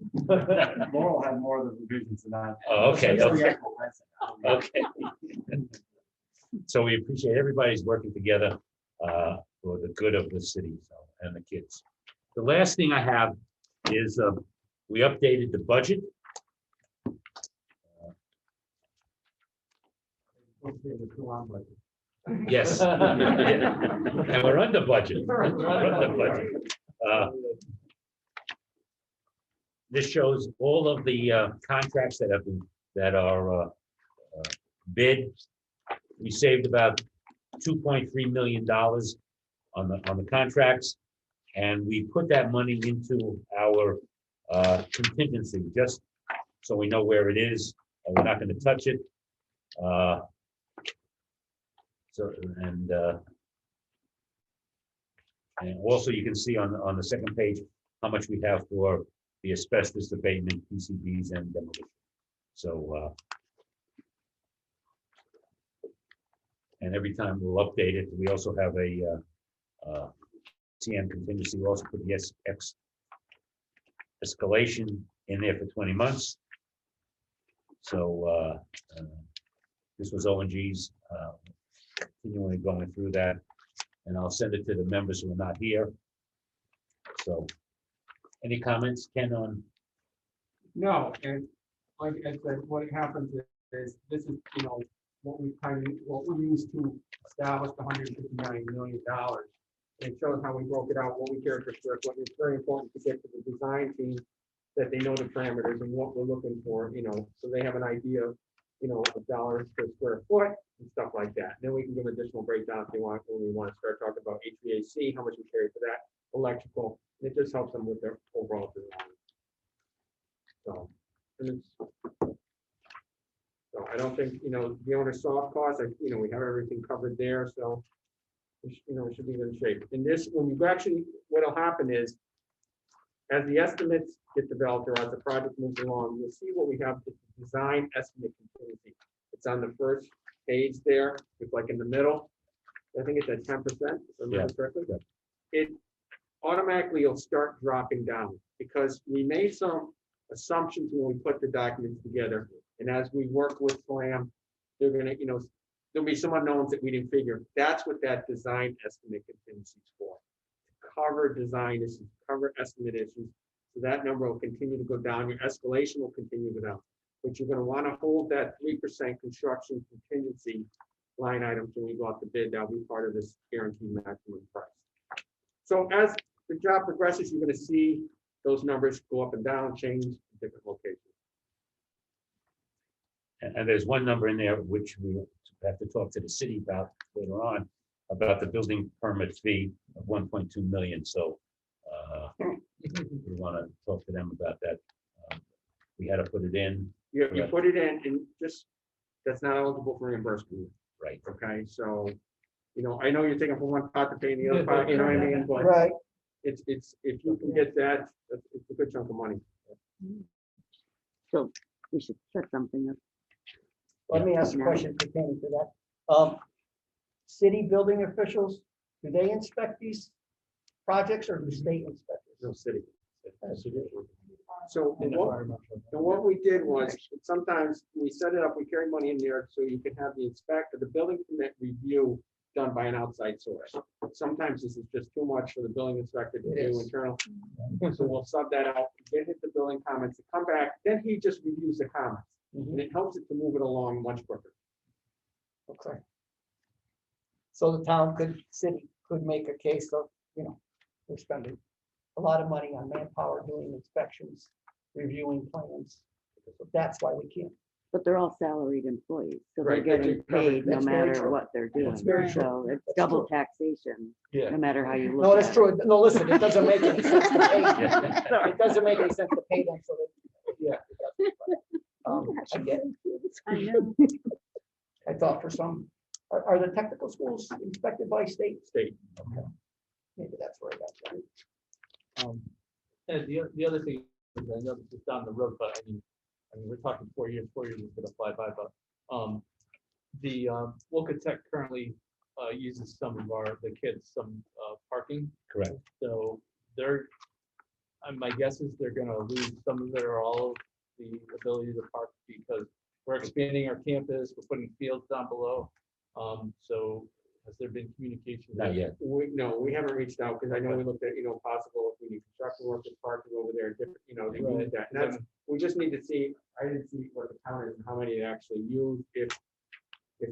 Laurel had more of the revisions than I. Oh, okay, That's okay. the actual lesson. Okay. So we appreciate everybody's working together for the good of the city and the kids. The last thing I have is we updated the budget. Yes. And we're under budget. We're under budget. This shows all of the contracts that are bid. We saved about $2.3 million on the contracts, and we put that money into our contingency, just so we know where it is, and we're not going to touch it. And also you can see on the second page how much we have for the asbestos abatement, PCBs, and demolition. So and every time we'll update it. We also have a CM contingency. We also put the escalation in there for 20 months. So this was O&G's continually going through that, and I'll send it to the members who are not here. So any comments, Ken, on? No, and like I said, what happens is this is, what we used to establish the $159 million. And it shows how we broke it out, what we care for square foot. It's very important to get to the design team that they know the parameters and what we're looking for, so they have an idea of, of dollars per square foot and stuff like that. Then we can give additional breakdown if they want, when we want to start talking about HVAC, how much we carry for that, electrical. It just helps them with their overall design. So, so I don't think, the owner's soft costs, we have everything covered there, so we should be in good shape. In this, when you actually, what'll happen is, as the estimates get developed or as the project moves along, you'll see what we have, the design estimate contingency. It's on the first page there. It's like in the middle. I think it's at 10%, if I remember correctly. It automatically will start dropping down because we made some assumptions when we put the documents together. And as we work with SLAM, they're gonna, there'll be some unknowns that we didn't figure. That's what that design estimate contingency is for. Cover design issues, cover estimate issues. So that number will continue to go down. Your escalation will continue to go down. But you're going to want to hold that 3% construction contingency line item when we go out to bid. That'll be part of this guaranteed maximum price. So as the job progresses, you're going to see those numbers go up and down, change in different locations. And there's one number in there which we have to talk to the city about later on, about the building permit fee of 1.2 million, so we want to talk to them about that. We had to put it in, You put it in and just, that's not eligible for reimbursement, right? okay? So, I know you're taking from one pot to pay in the other pot, you know what I mean? But Right. it's, if you can get that, it's a good chunk of money. So we should set something up. Let me ask a question pertaining to that. City building officials, do they inspect these projects or do state inspectors? No city. So what we did was, sometimes we set it up, we carry money in there so you can have the inspector, the building permit review done by an outside source. Sometimes this is just too much for the building inspector to do internal. So we'll sub that out, get hit the building comments, come back, then he just reviews the comments. And it helps it to move it along much quicker. Okay. So the town city could make a case of, we're spending a lot of money on manpower doing inspections, reviewing plans. That's why we can't. But they're all salaried employees, so they're Right, getting paid no That's very matter true. what they're doing. That's very true. So it's That's double true. taxation, Yeah. no matter how you look No, at that's it. true. No, listen, it doesn't make any sense to pay. It doesn't make any sense to pay them, so they, yeah. it doesn't. I get it. I know. I thought for some, are the technical schools inspected by state? State. Okay. Maybe that's where I got that. And the other thing, is I know this is down the road, but I mean, we're talking 4 years is gonna fly by, but, the, Wolcott Tech currently, uses some of the kids, some, parking. Correct. So my guess is they're gonna lose some of it or all of the ability to park because we're expanding our campus, we're putting fields down below. So has there been communication? Not yet. No, we haven't reached out, because I know we looked at, possible if we need construction workers parking over there, different, they need that. And that's, we just need to see, I didn't see what the count is and how many they actually use, if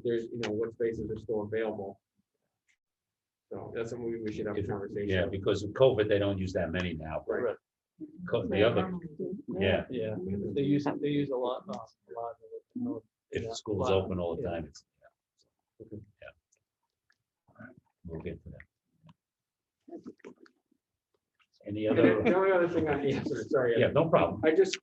there's, what spaces are still available. So that's something we should have a conversation. Yeah, because of COVID, they don't use that many now. Right. The other, yeah, Yeah, they use a lot, if the school's open all the time, it's. Yeah. All right, we'll get to that. Any And other? the only other thing on the answer, sorry. Yeah, no problem. I just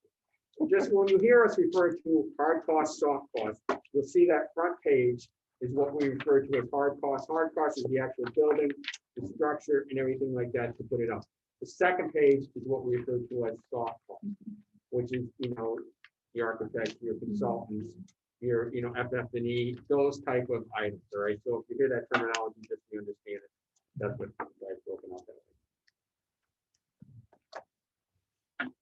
when you hear us refer to hard cost, soft cost, you'll see that front page is what we refer to as hard cost. Hard cost is the actual building, the structure, and everything like that to put it up. The second page is what we refer to as soft cost, which is, the architects, your consultants, your, FF&E, those type of items, all right? So if you hear that terminology, just so you understand it. That's what I've broken up that way.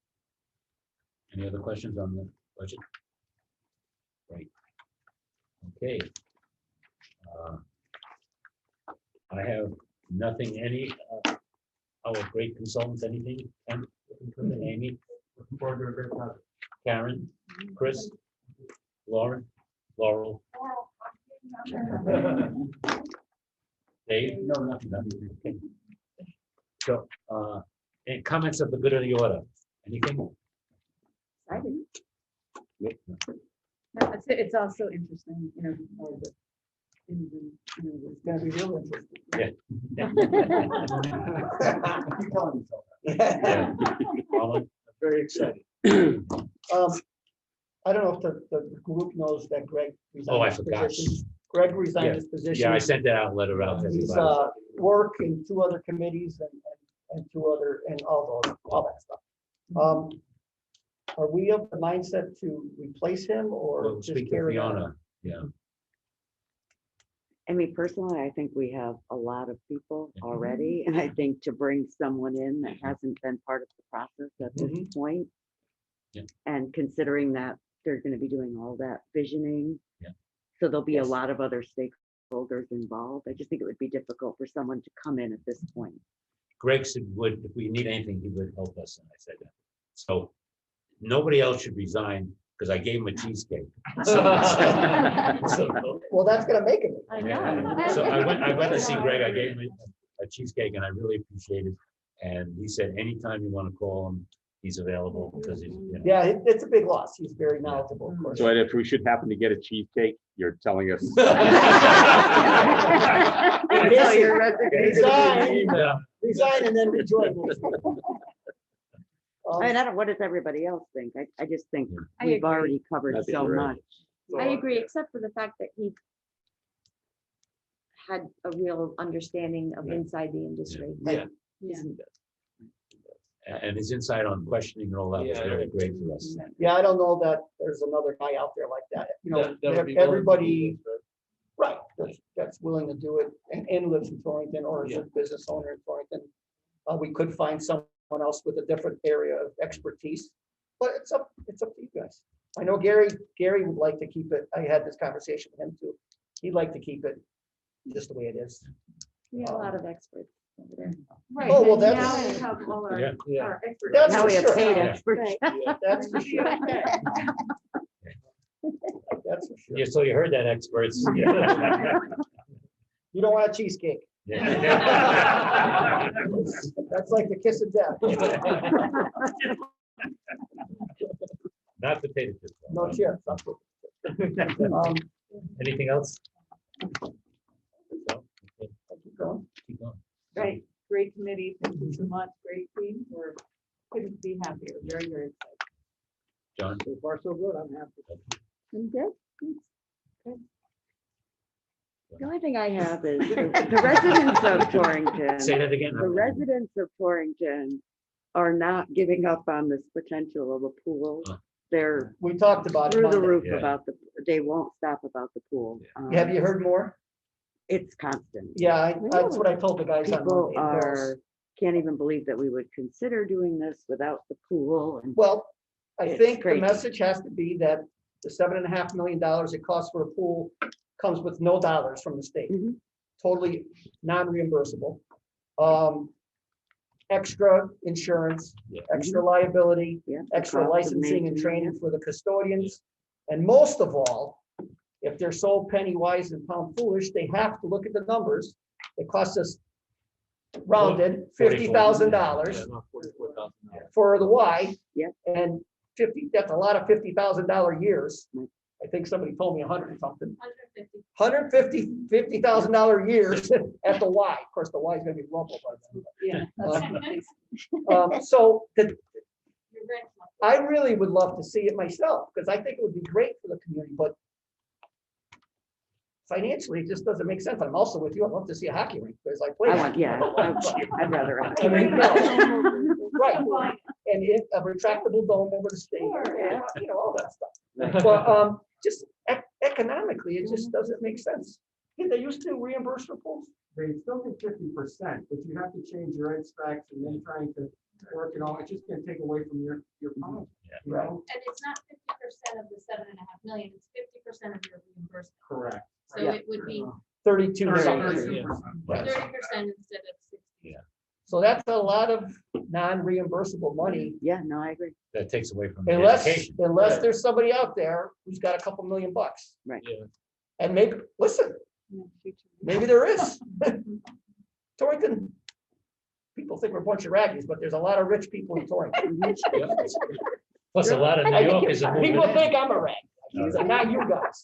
Any other questions on the budget? Great. Okay. I have nothing, our great consultants, anything? Amy? Looking forward to a great project. Karen? Chris? Lauren? Laurel? Dave? No, nothing. Okay. So, any comments of the good of the order? Anything? Yep. It's also interesting, all the things and, It's gonna be real interesting. Yeah. Keep telling yourself that. Yeah. Colin? Very excited. I don't know if the group knows that Greg resigned. Oh, I his forgot. position. Greg resigned his position. Yeah, I sent that out, letter out to He's everybody. working 2 other committees and 2 other, and all that stuff. Are we of the mindset to replace him or We'll just speak to carry on? Fiona. Yeah. I mean, personally, I think we have a lot of people Mhm. already, and I think to bring someone in that hasn't been part of the process at this point. Yeah. And considering that they're gonna be doing all that visioning. Yeah. So there'll be a Yes. lot of other stakeholders involved. I just think it would be difficult for someone to come in at this point. Greg said if we need anything, he would help us, and I said that. So nobody else should resign, because I gave him a cheesecake. So Well, that's gonna make it. I yeah. know. So I went to see Greg, I gave him a cheesecake, and I really appreciate it. And he said, anytime you want to call him, he's available because he's, you know. Yeah, it's a big loss. He's very knowledgeable, of course. So if we should happen to get a cheesecake, you're telling us. Resign and then rejoin. I mean, I don't, what does everybody else think? I just think I we've agree. already covered That's so right. much. I agree, except for the fact that he had a real understanding of Yeah. inside the industry. Yeah. Yeah. And his insight on questioning and all that was Yeah. very great for us. Yeah, I don't know that there's another guy out there like that. You know, That would be willing to do everybody, this, right? right, that's willing to do it and lives in Torrington or is a business owner in Torrington. We could find someone else with a different area of expertise, but it's up to you guys. I know Gary would like to keep it. I had this conversation with him too. He'd like to keep it just the way it is. We have a lot of experts over there. Right. Oh, well, and that's- now we have all our, Yeah. Yeah. our experts. That's Now for we have sure. paid Yeah. experts. That's for sure. That's for sure. Yeah, so you heard that, experts. You don't want a cheesecake. Yeah. That's like the kiss of death. Not potato chips. No chips. Anything else? No? Keep going. Keep going. Great, great committee. Thank you so much. Great team. We're couldn't be happier. Very, very excited. John? So far, so good. I'm happy. I'm good. The only thing I have is the residents of Torrington. Say that again. The residents of Torrington are not giving up on this potential of a pool. Huh. They're We talked about it through the Monday. roof Yeah. about they won't stop about the pool. Have you heard more? It's constant. Yeah, that's what I told the guys on People Monday. can't even believe that we would consider doing this without the pool and Well, I It's think the crazy. message has to be that the $7.5 million it costs for a pool comes with no dollars from the state. Mhm. Totally non-reimbursable. Extra insurance, Yeah. extra liability, yeah. the extra cost of licensing and maintaining training for the custodians. And most of all, if they're so penny wise and pound foolish, they have to look at the numbers. It costs us rounded $50,000 Yeah, not $44,000. for the Y. Yep. And 50, that's a lot of $50,000 years. Right. I think somebody told me 100 and something. 150. $50,000 years at the Y. Of course, the Y is gonna be rumbled by then. Yeah. So the, Your rent month. I really would love to see it myself, because I think it would be great for the community, but financially, it just doesn't make sense. I'm also with you. I'd love to see a hockey rink, because I play. I want, yeah, I'd rather. I mean, no. Right, and a retractable dome over the state, Sure. you know, all that stuff. But just economically, it just doesn't make sense. Yeah, they used to reimburse for pools. They still get 50%, but you have to change your ed specs and then trying to work it all. It's just gonna take away from your pound. You Right. know? And it's not 50% of the 7.5 million, it's 50% of your reimbursement. Correct. So it would be 32 Thirty, something. yeah. 30% instead of 60. So that's a lot of non-reimbursable money, Yeah, no, I agree. That takes away from the unless education. Right. there's somebody out there who's got a couple $1 million. Right. Yeah. And maybe, listen, maybe there is. Torrington, people think we're a bunch of raggies, but there's a lot of rich people in Torrington. Plus, a lot of New Yorkers are moving People in. think I'm a rag, not you guys.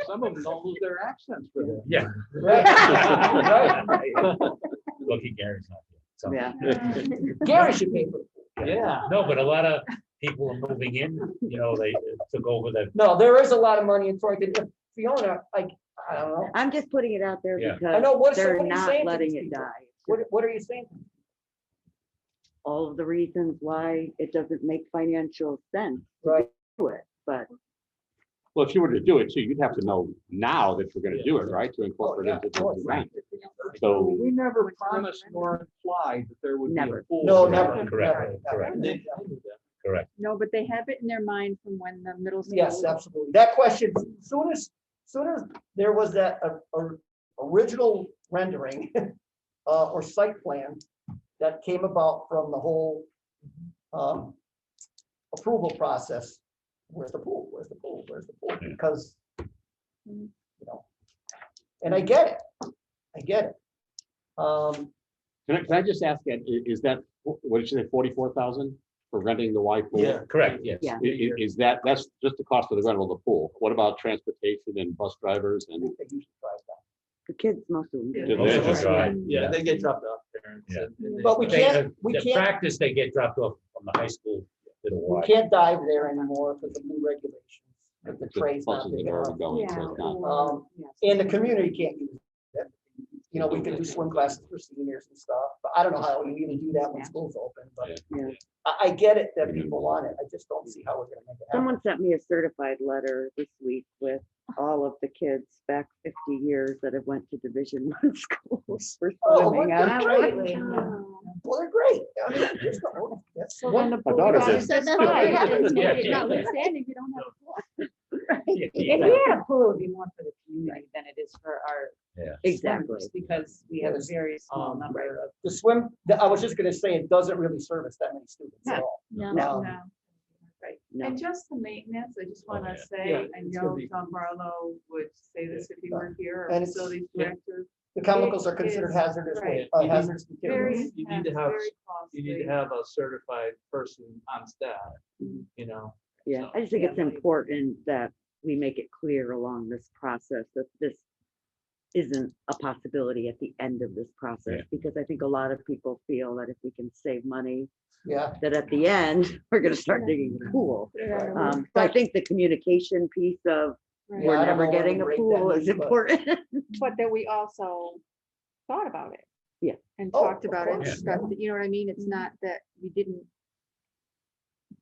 Some of them don't lose their accents for that. Yeah. Right. Right. Lucky Gary's not here. So- Yeah. Gary should pay for it. Yeah. No, but a lot of people are moving in, you know, they took over the, No, there is a lot of money in Torrington. If Fiona, I don't know. I'm just putting it out there Yeah. because know, what they're are you not saying to letting these it people? die. What are you saying? All of the reasons why it doesn't make financial sense Right. to do it, but Well, if you were to do it too, you'd have to know now that you're gonna do it, right, to incorporate yeah, into of the course. design. So, We never promised nor implied that there would be a Never. pool. No, there. never. Correct, never, correct. never. correct. No, but they have it in their mind from when the middle school. Yes, absolutely. That question, soon as there was that original rendering or site plan that came about from the whole approval process. Where's the pool? Where's the pool? Where's the pool? Because, you know, and I get it. I get it. Can I just ask, Ed, is that, what did you say, 44,000 for renting the Y pool? Yeah, correct, yes. Yeah. Is that's just the cost of the rental of the pool? What about transportation and bus drivers and? They usually drive that. The kids, most of them. Yeah, do. Most of us drive. Yeah, they get dropped off there. Yeah. But we can't, The practice, they get dropped off from the high school to the we Y. can't dive there anymore because of new regulations. But the The trade's not buses big that are enough. already going, so it's not. And the community can't use it. You know, we could do swim classes for seniors and stuff, but I don't know how we even do that when school's open, but Yeah. I get it that people want it. I just don't see how we're gonna make it happen. Someone sent me a certified letter this week with all of the kids back 50 years that have went to Division I schools for Oh, swimming. well, I'm great. like, Well, they're great. I mean, there's no- that's So one- then the My pool daughter guys did. said that's why it happens, Yeah, maybe yeah. notwithstanding, we don't have a pool. Yeah, If we had a pool, it would be more for the community than it is for our yeah. Exactly. swimmers, because we have a very small number of. The swim, I was just gonna say, it doesn't really service that many students at all. No. Um, No. No. And just the maintenance, I just want yeah. to say, Yeah, I it's gonna know be- John Barlow would say this if he were here, And our it's- facilities yeah. director. The chemicals are It considered is, hazardous, right. hazardous Very, materials. You need to it's have- very You need to costly. have a certified person on staff, you know? Yeah, So- I just think Yeah, it's like- important that we make it clear along this process that this isn't a possibility at the end of this process, Yeah. because I think a lot of people feel that if we can save money, Yeah, that at the end, we're gonna start digging the pool. Yeah. So I think the communication piece of Right. we're I don't never know where getting to a rate pool that is much, but- important. But that we also thought about it. Yeah. And Oh, talked of about it, course. discussed it, you know what I mean? It's not that we didn't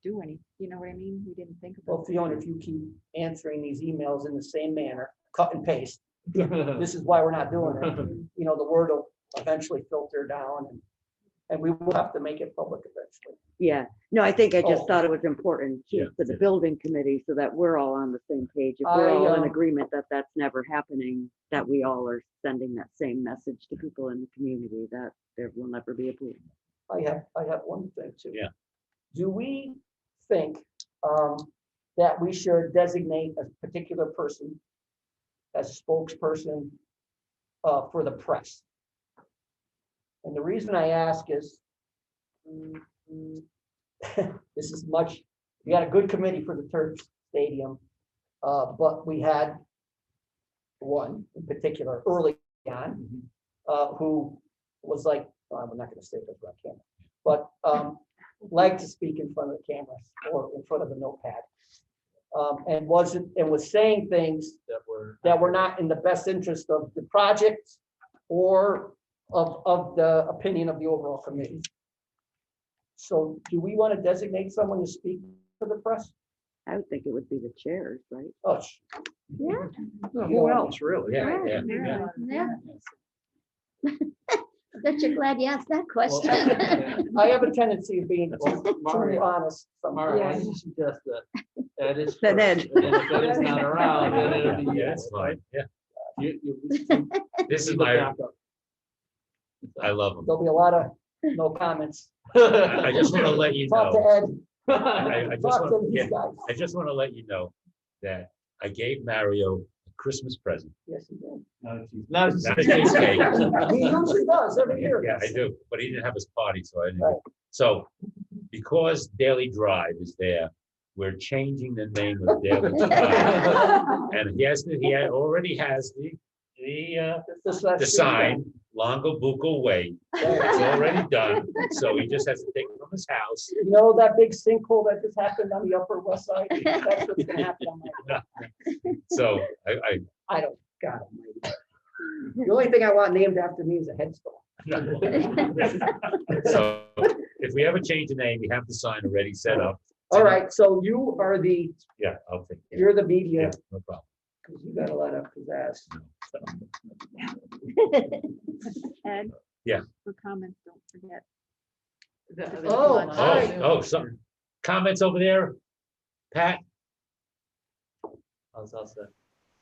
do any, you know what I mean? We didn't think well, about it. Fiona, if you keep answering these emails in the same manner, cut and paste, this is why we're not doing it. You know, the word will eventually filter down and we will have to make it public eventually. Yeah, no, I think I just Oh. thought it was important too Yeah, for the yeah. building committee so that we're all on the same page. If we're all in I, agreement that that's never happening, that we all are sending that same message to people in the community that there will never be a pool. I have one thing too. Yeah. Do we think that we should designate a particular person as spokesperson for the press? And the reason I ask is this is much, we had a good committee for the Turf Stadium, but we had one in particular early on, who was like, I'm not gonna say this on camera, but liked to speak in front of the cameras or in front of the notepad. And was saying things that were not in the best interest of the project or of the opinion of the overall committee. So do we want to designate someone to speak for the press? I would think it would be the chairs, right? Oh, Yeah. Who else, really? Yeah, yeah, Yeah. yeah. Yeah. Bet you're glad you asked that question. I have a tendency of being too Mario, honest. Mario, why sometimes. don't you suggest that Ed is Then Ed. first, and then if Ed is not around, then it'll be you. Yeah, that's fine, yeah. You- This is you my, back up. I love them. There'll be a lot of no comments. I just want to let you Talk to know, Ed, I just talk to want, these yeah, guys. I just want to let you know that I gave Mario a Christmas present. Yes, he did. Not Not a cheesecake. He usually does every year. Yeah, I do, but he didn't have his party, so I didn't. Right. So, because Daily Drive is there, we're changing the name of Daily Drive. And already has the sign, Longo Bucco Way. It's already done, so he just has to take it from his house. You know that big sinkhole that just happened on the Upper West Side? That's what's gonna happen on my. So I don't, God almighty. The only thing I want named after me is a headstone. So if we ever change the name, we have the sign already set up. All right, so you are Yeah, I'll take it. you're the Yeah, media, no problem. because you got a lot of pizzazz. Ed? Yeah. For comments, don't forget. Oh, hi. Some comments over there? Pat, How's that?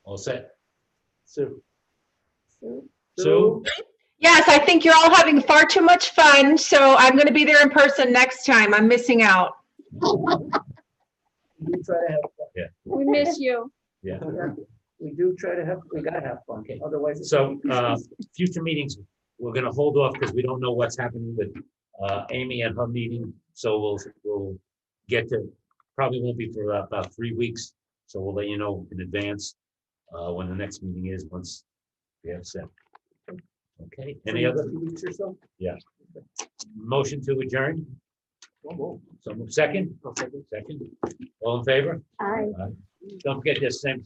all set? Sue? Sue? Yes, I think you're all having far too much fun, so I'm going to be there in person next time. I'm missing out. We try to have fun. We miss you. Yeah. We do try to have, we gotta have fun, otherwise. it's So, gonna be- future meetings, we're gonna hold off because we don't know what's happening with Amy and her meeting. So we'll get to, probably won't be for about 3 weeks. So we'll let you know in advance when the next meeting is, once we have set. Okay, any other? 2 weeks or so? Motion to adjourn? So second? Second. All in favor? Aye. Don't forget this same.